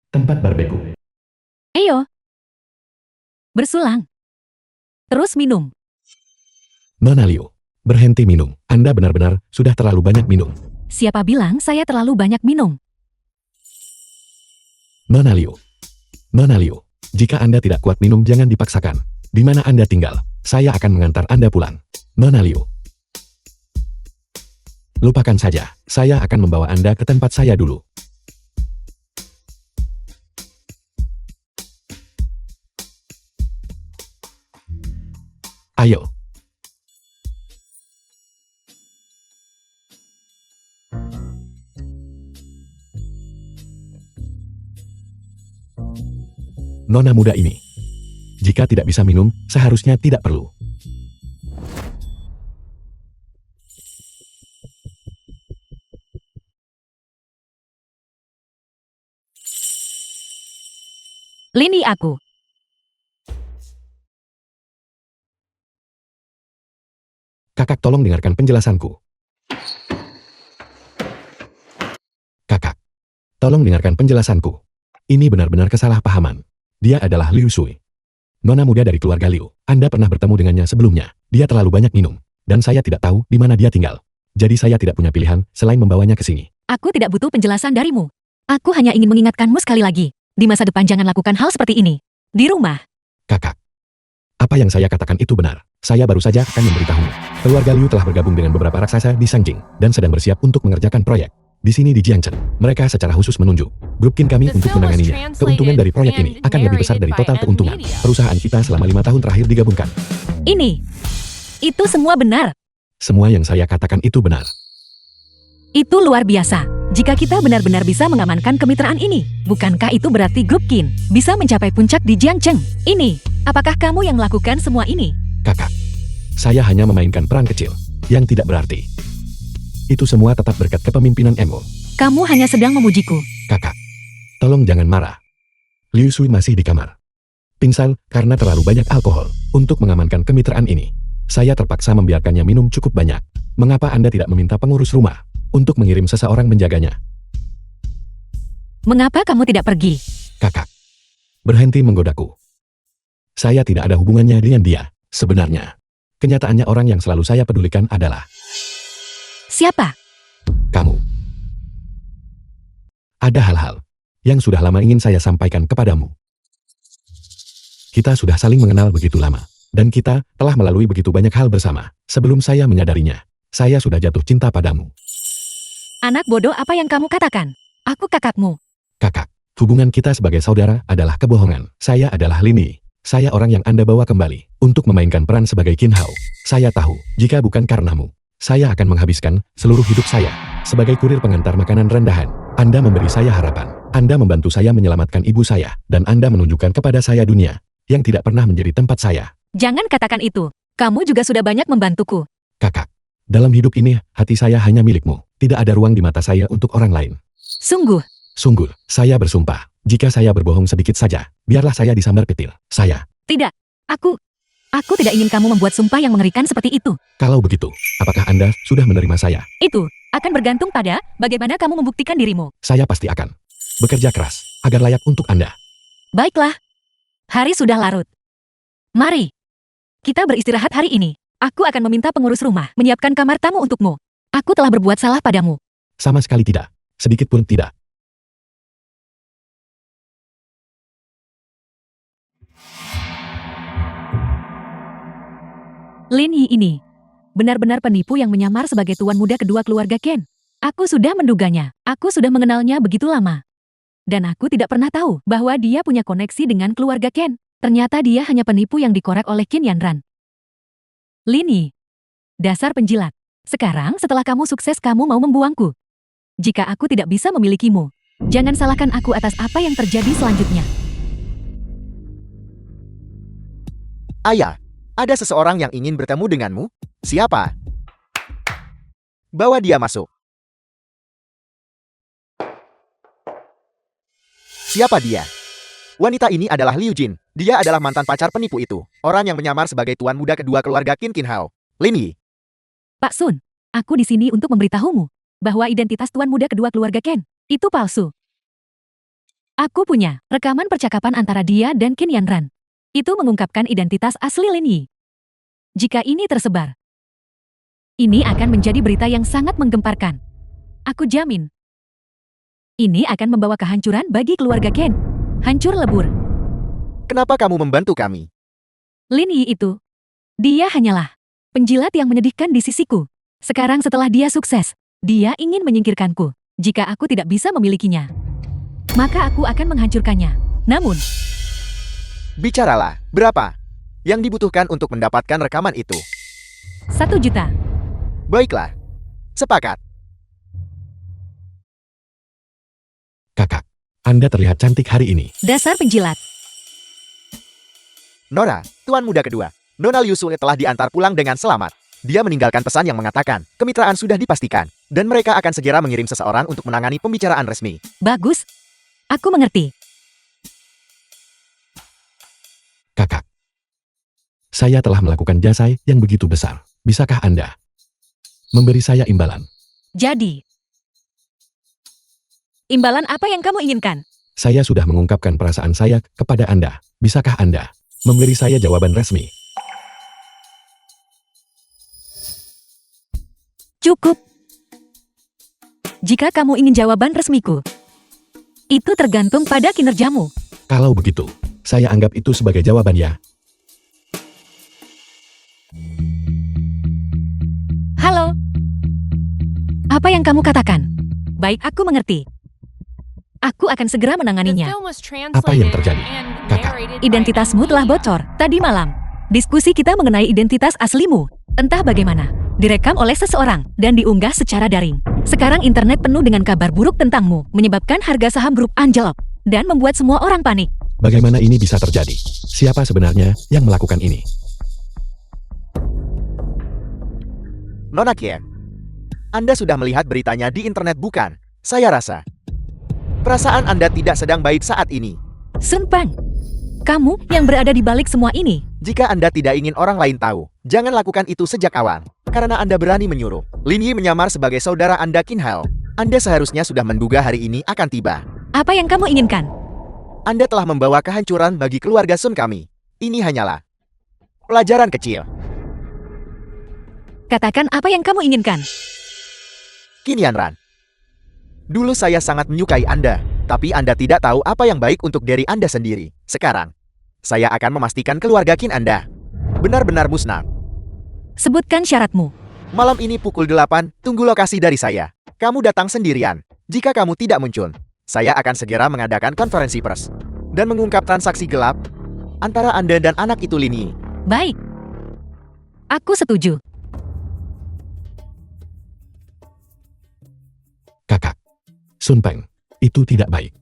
D: Tempat barbeku.
B: Ayo. Bersulang. Terus minum.
D: Nona Liu, berhenti minum. Anda benar-benar sudah terlalu banyak minum.
B: Siapa bilang saya terlalu banyak minum?
D: Nona Liu. Nona Liu, jika Anda tidak kuat minum jangan dipaksakan. Di mana Anda tinggal, saya akan mengantar Anda pulang. Nona Liu. Lupakan saja, saya akan membawa Anda ke tempat saya dulu. Ayo. Nona muda ini. Jika tidak bisa minum, seharusnya tidak perlu.
B: Lini aku.
D: Kakak, tolong dengarkan penjelasanku. Kakak, tolong dengarkan penjelasanku. Ini benar-benar kesalahpahaman. Dia adalah Liu Sui, nona muda dari keluarga Liu. Anda pernah bertemu dengannya sebelumnya. Dia terlalu banyak minum, dan saya tidak tahu di mana dia tinggal. Jadi saya tidak punya pilihan selain membawanya ke sini.
B: Aku tidak butuh penjelasan darimu. Aku hanya ingin mengingatkanmu sekali lagi. Di masa depan jangan lakukan hal seperti ini. Di rumah.
D: Kakak, apa yang saya katakan itu benar. Saya baru saja akan memberitahumu. Keluarga Liu telah bergabung dengan beberapa raksasa di Sangjing dan sedang bersiap untuk mengerjakan proyek. Di sini di Jiangchen, mereka secara khusus menunjuk grup Qin kami untuk menanganinya. Keuntungan dari proyek ini akan lebih besar dari total keuntungan perusahaan kita selama 5 tahun terakhir digabungkan.
B: Itu semua benar.
D: Semua yang saya katakan itu benar.
B: Itu luar biasa. Jika kita benar-benar bisa mengamankan kemitraan ini, bukankah itu berarti grup Qin bisa mencapai puncak di Jiangchen? Apakah kamu yang melakukan semua ini?
D: Kakak, saya hanya memainkan peran kecil yang tidak berarti. Itu semua tetap berkat kepemimpinan Emo.
B: Kamu hanya sedang memujiku.
D: Kakak, tolong jangan marah. Liu Sui masih di kamar. Pingsan karena terlalu banyak alkohol. Untuk mengamankan kemitraan ini, saya terpaksa membiarkannya minum cukup banyak. Mengapa Anda tidak meminta pengurus rumah untuk mengirim seseorang menjaganya?
B: Mengapa kamu tidak pergi?
D: Kakak, berhenti menggodaku. Saya tidak ada hubungannya dengan dia. Sebenarnya, kenyataannya orang yang selalu saya pedulikan adalah
B: Siapa?
D: kamu. Ada hal-hal yang sudah lama ingin saya sampaikan kepadamu. Kita sudah saling mengenal begitu lama, dan kita telah melalui begitu banyak hal bersama. Sebelum saya menyadarinya, saya sudah jatuh cinta padamu.
B: Anak bodoh, apa yang kamu katakan? Aku kakakmu.
D: Kakak, hubungan kita sebagai saudara adalah kebohongan. Saya adalah Lini. Saya orang yang Anda bawa kembali untuk memainkan peran sebagai Qin Hao. Saya tahu, jika bukan karenamu, saya akan menghabiskan seluruh hidup saya sebagai kurir pengantar makanan rendahan. Anda memberi saya harapan. Anda membantu saya menyelamatkan ibu saya, dan Anda menunjukkan kepada saya dunia yang tidak pernah menjadi tempat saya.
B: Jangan katakan itu. Kamu juga sudah banyak membantuku.
D: Kakak, dalam hidup ini, hati saya hanya milikmu. Tidak ada ruang di mata saya untuk orang lain.
B: Sungguh.
D: Sungguh, saya bersumpah. Jika saya berbohong sedikit saja, biarlah saya disambar petir. Saya.
B: Tidak. Aku tidak ingin kamu membuat sumpah yang mengerikan seperti itu.
D: Kalau begitu, apakah Anda sudah menerima saya?
B: Itu akan bergantung pada bagaimana kamu membuktikan dirimu.
D: Saya pasti akan bekerja keras agar layak untuk Anda.
B: Baiklah. Hari sudah larut. Mari. Kita beristirahat hari ini. Aku akan meminta pengurus rumah menyiapkan kamar tamu untukmu. Aku telah berbuat salah padamu.
D: Sama sekali tidak. Sedikit pun tidak.
B: Lin Yi ini benar-benar penipu yang menyamar sebagai tuan muda kedua keluarga Ken. Aku sudah menduganya. Aku sudah mengenalnya begitu lama. Dan aku tidak pernah tahu bahwa dia punya koneksi dengan keluarga Ken. Ternyata dia hanya penipu yang dikorek oleh Qin Yanran. Lin Yi, dasar penjilat. Sekarang setelah kamu sukses, kamu mau membuangku. Jika aku tidak bisa memilikimu, jangan salahkan aku atas apa yang terjadi selanjutnya.
C: Ayah, ada seseorang yang ingin bertemu denganmu? Siapa? Bawa dia masuk. Siapa dia? Wanita ini adalah Liu Jin. Dia adalah mantan pacar penipu itu. Orang yang menyamar sebagai tuan muda kedua keluarga Qin Hao. Lin Yi.
B: Pak Sun, aku di sini untuk memberitahumu bahwa identitas tuan muda kedua keluarga Ken itu palsu. Aku punya rekaman percakapan antara dia dan Qin Yanran. Itu mengungkapkan identitas asli Lin Yi. Jika ini tersebar, ini akan menjadi berita yang sangat menggemparkan. Aku jamin. Ini akan membawa kehancuran bagi keluarga Ken. Hancur lebur.
C: Kenapa kamu membantu kami?
B: Lin Yi itu, dia hanyalah penjilat yang menyedihkan di sisiku. Sekarang setelah dia sukses, dia ingin menyingkirkanku. Jika aku tidak bisa memilikinya, maka aku akan menghancurkannya. Namun,
C: Bicaralah, berapa yang dibutuhkan untuk mendapatkan rekaman itu?
B: 1 juta.
C: Baiklah, sepakat.
D: Kakak, Anda terlihat cantik hari ini.
B: Dasar penjilat.
C: Nona, tuan muda kedua, Nona Liu Sui telah diantar pulang dengan selamat. Dia meninggalkan pesan yang mengatakan, kemitraan sudah dipastikan, dan mereka akan segera mengirim seseorang untuk menangani pembicaraan resmi.
B: Bagus. Aku mengerti.
D: Kakak, saya telah melakukan jasa yang begitu besar. Bisakah Anda memberi saya imbalan?
B: Jadi, imbalan apa yang kamu inginkan?
D: Saya sudah mengungkapkan perasaan saya kepada Anda. Bisakah Anda memberi saya jawaban resmi?
B: Cukup. Jika kamu ingin jawaban resmiku, itu tergantung pada kinerjamu.
D: Kalau begitu, saya anggap itu sebagai jawaban ya.
B: Halo. Apa yang kamu katakan? Baik, aku mengerti. Aku akan segera
E: The
B: menanganinya.
E: film was
D: Apa yang
E: translated
D: terjadi?
E: and
D: Kakak.
E: narrated by
B: Identitasmu
E: M
B: telah
E: Media.
B: bocor tadi malam. Diskusi kita mengenai identitas aslimu, entah bagaimana, direkam oleh seseorang dan diunggah secara daring. Sekarang internet penuh dengan kabar buruk tentangmu, menyebabkan harga saham grup anjlok dan membuat semua orang panik.
D: Bagaimana ini bisa terjadi? Siapa sebenarnya yang melakukan ini?
C: Nona Kien, Anda sudah melihat beritanya di internet bukan? Saya rasa perasaan Anda tidak sedang baik saat ini.
B: Sun Peng, kamu yang berada di balik semua ini.
C: Jika Anda tidak ingin orang lain tahu, jangan lakukan itu sejak awal. Karena Anda berani menyuruh Lin Yi menyamar sebagai saudara Anda Qin Hao. Anda seharusnya sudah menduga hari ini akan tiba.
B: Apa yang kamu inginkan?
C: Anda telah membawa kehancuran bagi keluarga Sun kami. Ini hanyalah pelajaran kecil.
B: Katakan apa yang kamu inginkan.
C: Qin Yanran, dulu saya sangat menyukai Anda, tapi Anda tidak tahu apa yang baik untuk diri Anda sendiri. Sekarang, saya akan memastikan keluarga Qin Anda benar-benar musnah.
B: Sebutkan syaratmu.
C: Malam ini pukul 8, tunggu lokasi dari saya. Kamu datang sendirian. Jika kamu tidak muncul, saya akan segera mengadakan konferensi pers dan mengungkap transaksi gelap antara Anda dan anak itu Lin Yi.
B: Baik. Aku setuju.
D: Kakak, Sun Peng, itu tidak baik.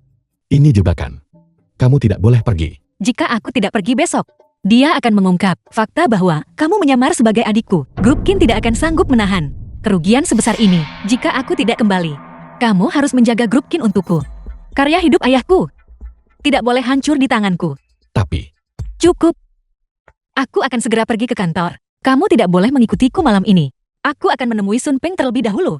D: Ini jebakan. Kamu tidak boleh pergi.
B: Jika aku tidak pergi besok, dia akan mengungkap fakta bahwa kamu menyamar sebagai adikku. Grup Qin tidak akan sanggup menahan kerugian sebesar ini jika aku tidak kembali. Kamu harus menjaga grup Qin untukku. Karya hidup ayahku tidak boleh hancur di tanganku.
D: Tapi,
B: Cukup. Aku akan segera pergi ke kantor. Kamu tidak boleh mengikutiku malam ini. Aku akan menemui Sun Peng terlebih dahulu.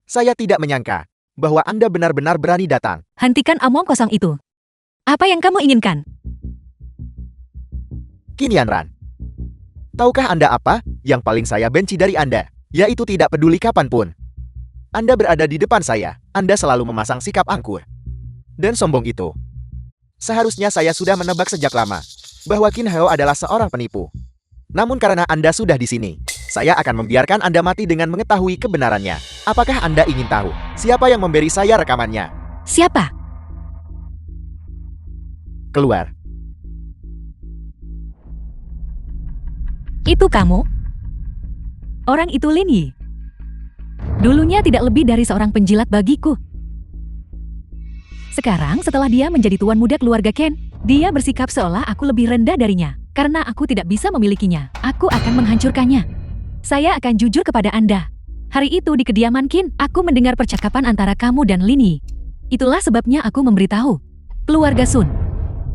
C: Saya tidak menyangka bahwa Anda benar-benar berani datang.
B: Hentikan omong kosong itu. Apa yang kamu inginkan?
C: Qin Yanran, tahukah Anda apa yang paling saya benci dari Anda? Yaitu tidak peduli kapanpun Anda berada di depan saya, Anda selalu memasang sikap angkuh dan sombong itu. Seharusnya saya sudah menebak sejak lama bahwa Qin Hao adalah seorang penipu. Namun karena Anda sudah di sini, saya akan membiarkan Anda mati dengan mengetahui kebenarannya. Apakah Anda ingin tahu siapa yang memberi saya rekamannya?
B: Siapa?
C: Keluar.
B: Itu kamu? Orang itu Lin Yi. Dulunya tidak lebih dari seorang penjilat bagiku. Sekarang setelah dia menjadi tuan muda keluarga Ken, dia bersikap seolah aku lebih rendah darinya. Karena aku tidak bisa memilikinya, aku akan menghancurkannya. Saya akan jujur kepada Anda. Hari itu di kediaman Qin, aku mendengar percakapan antara kamu dan Lin Yi. Itulah sebabnya aku memberitahu keluarga Sun.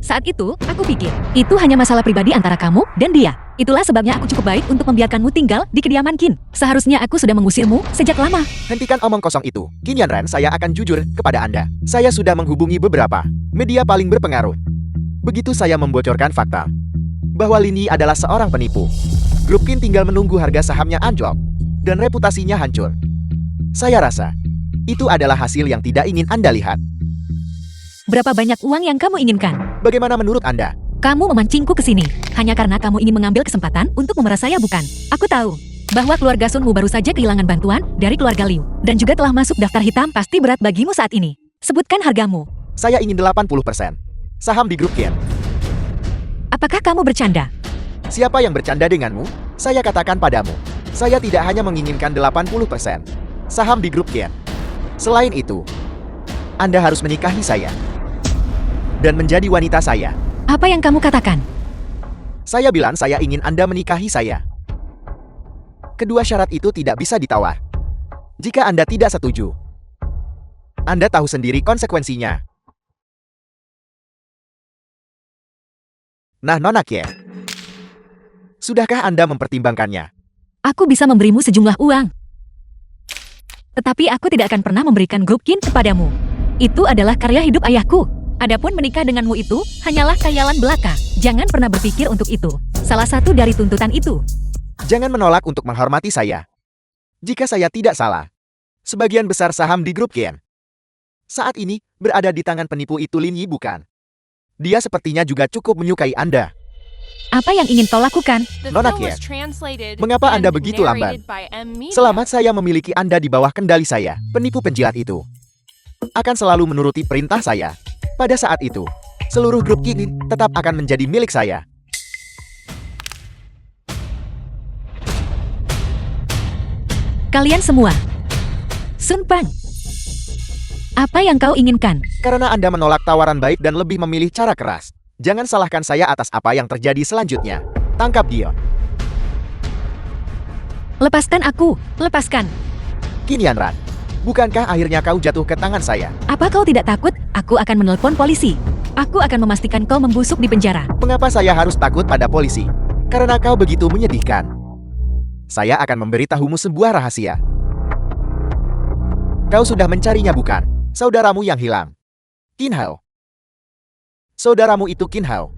B: Saat itu, aku pikir, itu hanya masalah pribadi antara kamu dan dia. Itulah sebabnya aku cukup baik untuk membiarkanmu tinggal di kediaman Qin. Seharusnya aku sudah mengusirmu sejak lama.
C: Hentikan omong kosong itu. Qin Yanran, saya akan jujur kepada Anda. Saya sudah menghubungi beberapa media paling berpengaruh. Begitu saya membocorkan fakta bahwa Lin Yi adalah seorang penipu, grup Qin tinggal menunggu harga sahamnya anjlok dan reputasinya hancur. Saya rasa itu adalah hasil yang tidak ingin Anda lihat.
B: Berapa banyak uang yang kamu inginkan?
C: Bagaimana menurut Anda?
B: Kamu memancingku ke sini hanya karena kamu ingin mengambil kesempatan untuk memeras saya, bukan? Aku tahu bahwa keluarga Sunmu baru saja kehilangan bantuan dari keluarga Liu dan juga telah masuk daftar hitam. Pasti berat bagimu saat ini. Sebutkan hargamu.
C: Saya ingin 80% saham di grup Qin.
B: Apakah kamu bercanda?
C: Siapa yang bercanda denganmu? Saya katakan padamu, saya tidak hanya menginginkan 80% saham di grup Qin. Selain itu, Anda harus menikahi saya dan menjadi wanita saya.
B: Apa yang kamu katakan?
C: Saya bilang saya ingin Anda menikahi saya. Kedua syarat itu tidak bisa ditawar. Jika Anda tidak setuju, Anda tahu sendiri konsekuensinya. Nah, Nona Kien, sudahkah Anda mempertimbangkannya?
B: Aku bisa memberimu sejumlah uang. Tetapi aku tidak akan pernah memberikan grup Kin kepadamu. Itu adalah karya hidup ayahku. Adapun menikah denganmu itu hanyalah khayalan belaka. Jangan pernah berpikir untuk itu. Salah satu dari tuntutan itu.
C: Jangan menolak untuk menghormati saya. Jika saya tidak salah, sebagian besar saham di grup Kien saat ini berada di tangan penipu itu Lin Yi, bukan? Dia sepertinya juga cukup menyukai Anda.
B: Apa yang ingin kau lakukan?
E: The
C: Nona
E: film was
C: Kien,
E: translated
C: mengapa Anda
E: and
C: begitu lamban?
E: narrated by M Media.
C: Selama saya memiliki Anda di bawah kendali saya, penipu penjilat itu akan selalu menuruti perintah saya. Pada saat itu, seluruh grup Kien tetap akan menjadi milik saya.
B: Kalian semua. Sun Pang. Apa yang kau inginkan?
C: Karena Anda menolak tawaran baik dan lebih memilih cara keras. Jangan salahkan saya atas apa yang terjadi selanjutnya. Tangkap dia.
B: Lepaskan aku. Lepaskan.
C: Qin Yanran, bukankah akhirnya kau jatuh ke tangan saya?
B: Apa kau tidak takut? Aku akan menelpon polisi. Aku akan memastikan kau membusuk di penjara.
C: Mengapa saya harus takut pada polisi? Karena kau begitu menyedihkan. Saya akan memberitahumu sebuah rahasia. Kau sudah mencarinya, bukan? Saudaramu yang hilang. Qin Hao. Saudaramu itu Qin Hao.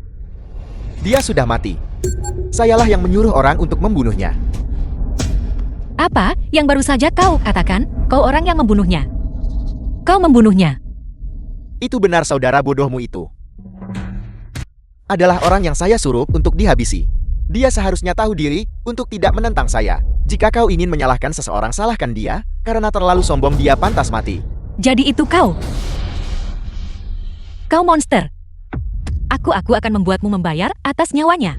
C: Dia sudah mati. Sayalah yang menyuruh orang untuk membunuhnya.
B: Apa yang baru saja kau katakan? Kau orang yang membunuhnya. Kau membunuhnya.
C: Itu benar, saudara bodohmu itu adalah orang yang saya suruh untuk dihabisi. Dia seharusnya tahu diri untuk tidak menentang saya. Jika kau ingin menyalahkan seseorang, salahkan dia. Karena terlalu sombong, dia pantas mati.
B: Jadi itu kau. Kau monster. Aku akan membuatmu membayar atas nyawanya.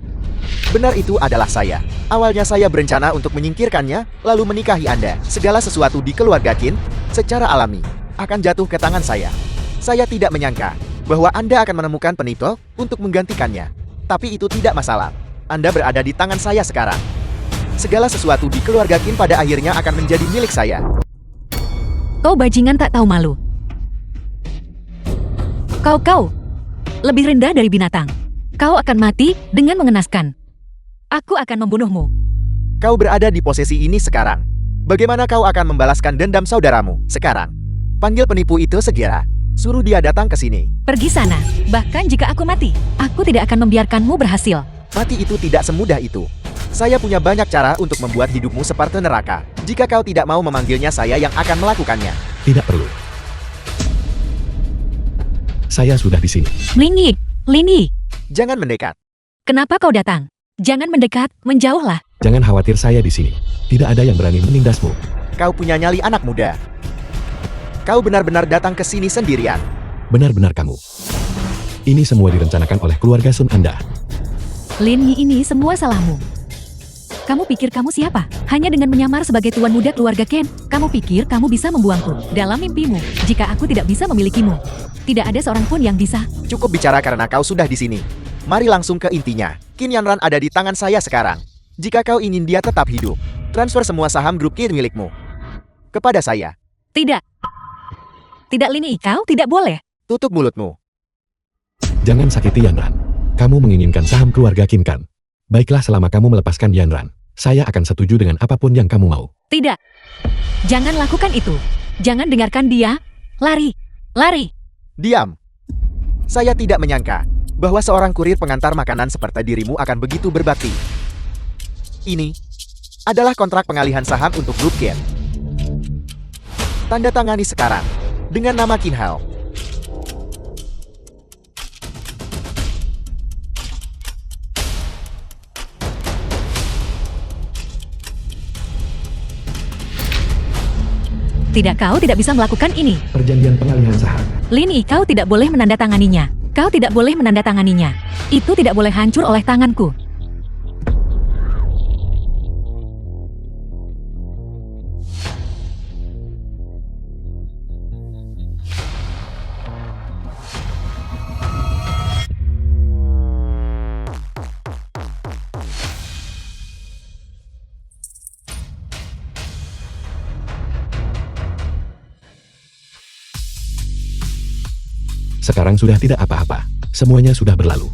C: Benar, itu adalah saya. Awalnya saya berencana untuk menyingkirkannya, lalu menikahi Anda. Segala sesuatu di keluarga Qin, secara alami, akan jatuh ke tangan saya. Saya tidak menyangka bahwa Anda akan menemukan penipu untuk menggantikannya. Tapi itu tidak masalah. Anda berada di tangan saya sekarang. Segala sesuatu di keluarga Qin pada akhirnya akan menjadi milik saya.
B: Kau bajingan tak tahu malu. Kau lebih rendah dari binatang. Kau akan mati dengan mengenaskan. Aku akan membunuhmu.
C: Kau berada di posisi ini sekarang. Bagaimana kau akan membalaskan dendam saudaramu sekarang? Panggil penipu itu segera. Suruh dia datang ke sini.
B: Pergi sana. Bahkan jika aku mati, aku tidak akan membiarkanmu berhasil.
C: Mati itu tidak semudah itu. Saya punya banyak cara untuk membuat hidupmu seperti neraka. Jika kau tidak mau memanggilnya, saya yang akan melakukannya.
D: Tidak perlu. Saya sudah di sini.
B: Lini.
C: Jangan mendekat.
B: Kenapa kau datang? Jangan mendekat, menjauhlah.
D: Jangan khawatir, saya di sini. Tidak ada yang berani menindasmu.
C: Kau punya nyali, anak muda. Kau benar-benar datang ke sini sendirian.
D: Benar-benar kamu. Ini semua direncanakan oleh keluarga Sun Anda.
B: Lin Yi, ini semua salahmu. Kamu pikir kamu siapa? Hanya dengan menyamar sebagai tuan muda keluarga Ken, kamu pikir kamu bisa membuangku dalam mimpimu. Jika aku tidak bisa memilikimu, tidak ada seorang pun yang bisa.
C: Cukup bicara karena kau sudah di sini. Mari langsung ke intinya. Qin Yanran ada di tangan saya sekarang. Jika kau ingin dia tetap hidup, transfer semua saham grup Qin milikmu kepada saya.
B: Tidak, Lin Yi, kau tidak boleh.
C: Tutup mulutmu.
D: Jangan sakiti Yanran. Kamu menginginkan saham keluarga Kim kan? Baiklah, selama kamu melepaskan Yanran, saya akan setuju dengan apapun yang kamu mau.
B: Tidak. Jangan lakukan itu. Jangan dengarkan dia. Lari.
C: Diam. Saya tidak menyangka bahwa seorang kurir pengantar makanan seperti dirimu akan begitu berbakti. Ini adalah kontrak pengalihan saham untuk grup Qin. Tanda tangani sekarang dengan nama Qin Hao.
B: Tidak, kau tidak bisa melakukan ini.
D: Perjanjian pengalihan saham.
B: Lin Yi, kau tidak boleh menandatanganinya. Kau tidak boleh menandatanganinya. Itu tidak boleh hancur oleh tanganku.
D: Sekarang sudah tidak apa-apa. Semuanya sudah berlalu.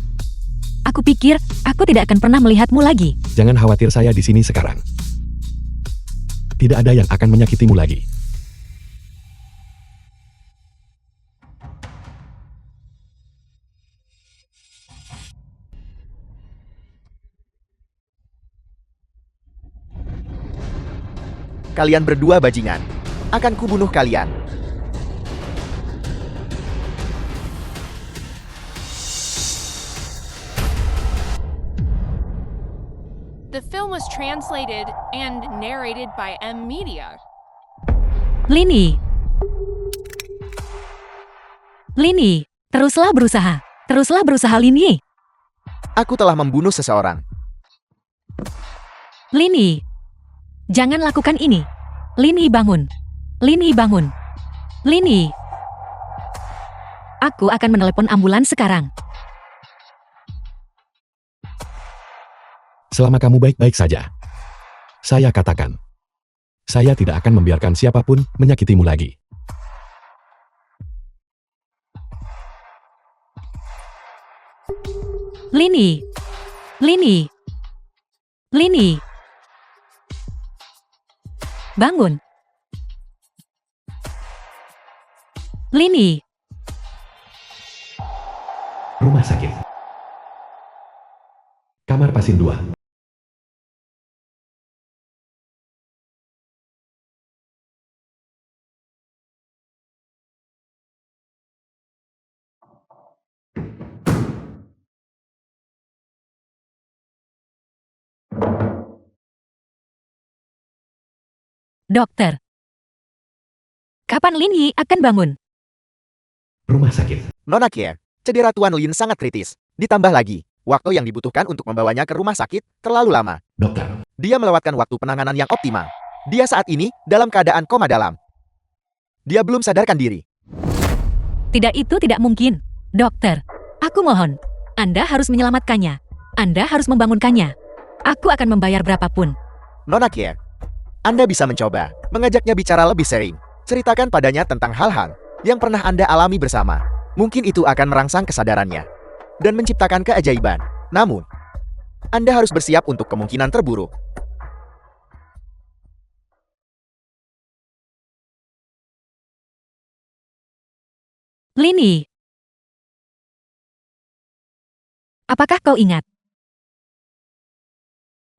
B: Aku pikir aku tidak akan pernah melihatmu lagi.
D: Jangan khawatir, saya di sini sekarang. Tidak ada yang akan menyakitimu lagi.
C: Kalian berdua bajingan. Akan kubunuh kalian.
E: The film was translated and narrated by M Media.
B: Lini. Lini, teruslah berusaha. Teruslah berusaha, Lini.
C: Aku telah membunuh seseorang.
B: Lini. Jangan lakukan ini. Lini, bangun. Lini, bangun. Lini. Aku akan menelepon ambulans sekarang.
D: Selama kamu baik-baik saja. Saya katakan. Saya tidak akan membiarkan siapapun menyakitimu lagi.
B: Lini. Lini. Lini. Bangun. Lini.
D: Rumah sakit. Kamar pasien 2.
B: Dokter. Kapan Lini akan bangun?
D: Rumah sakit.
C: Nona Kier, cedera Tuan Lin sangat kritis. Ditambah lagi, waktu yang dibutuhkan untuk membawanya ke rumah sakit terlalu lama.
D: Dokter.
C: Dia melewatkan waktu penanganan yang optimal. Dia saat ini dalam keadaan koma dalam. Dia belum sadarkan diri.
B: Tidak, itu tidak mungkin. Dokter, aku mohon. Anda harus menyelamatkannya. Anda harus membangunkannya. Aku akan membayar berapapun.
C: Nona Kier, Anda bisa mencoba mengajaknya bicara lebih sering. Ceritakan padanya tentang hal-hal yang pernah Anda alami bersama. Mungkin itu akan merangsang kesadarannya dan menciptakan keajaiban. Namun, Anda harus bersiap untuk kemungkinan terburuk.
B: Lini. Apakah kau ingat?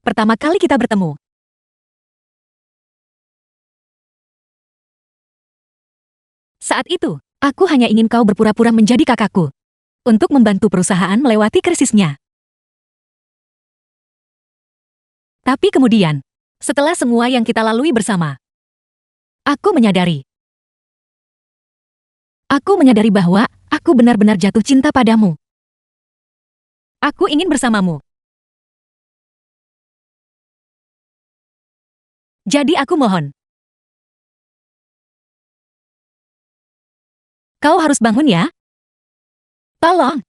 B: Pertama kali kita bertemu. Saat itu, aku hanya ingin kau berpura-pura menjadi kakakku. Untuk membantu perusahaan melewati krisisnya. Tapi kemudian, setelah semua yang kita lalui bersama, aku menyadari bahwa aku benar-benar jatuh cinta padamu. Aku ingin bersamamu. Jadi aku mohon. Kau harus bangun ya. Tolong.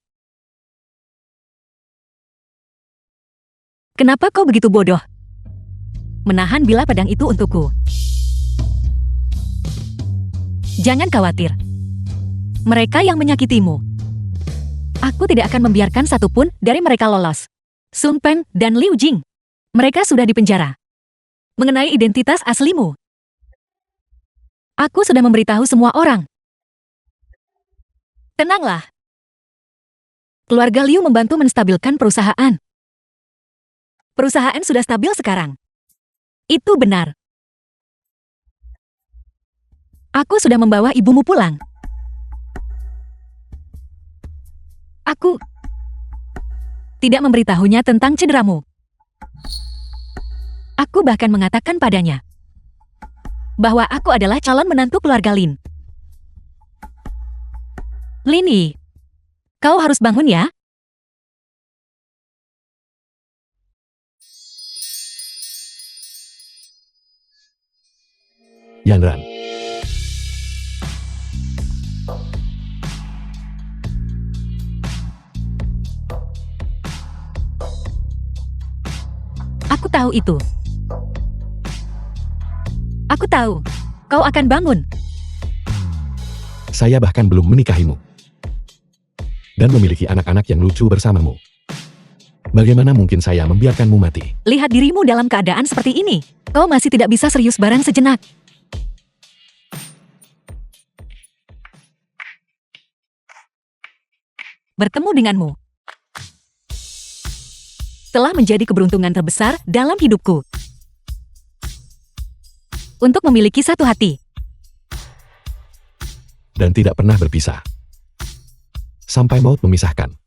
B: Kenapa kau begitu bodoh? Menahan bilah pedang itu untukku. Jangan khawatir. Mereka yang menyakitimu. Aku tidak akan membiarkan satupun dari mereka lolos. Sun Peng dan Liu Jing. Mereka sudah dipenjara. Mengenai identitas aslimu, aku sudah memberitahu semua orang. Tenanglah. Keluarga Liu membantu menstabilkan perusahaan. Perusahaan sudah stabil sekarang. Itu benar. Aku sudah membawa ibumu pulang. Aku tidak memberitahunya tentang cederamu. Aku bahkan mengatakan padanya bahwa aku adalah calon menantu keluarga Lin. Lini, kau harus bangun ya.
D: Yanran.
B: Aku tahu itu. Aku tahu. Kau akan bangun.
D: Saya bahkan belum menikahimu. dan memiliki anak-anak yang lucu bersamamu. Bagaimana mungkin saya membiarkanmu mati?
B: Lihat dirimu dalam keadaan seperti ini. Kau masih tidak bisa serius bareng sejenak. Bertemu denganmu telah menjadi keberuntungan terbesar dalam hidupku. Untuk memiliki satu hati.
D: Dan tidak pernah berpisah. Sampai maut memisahkan.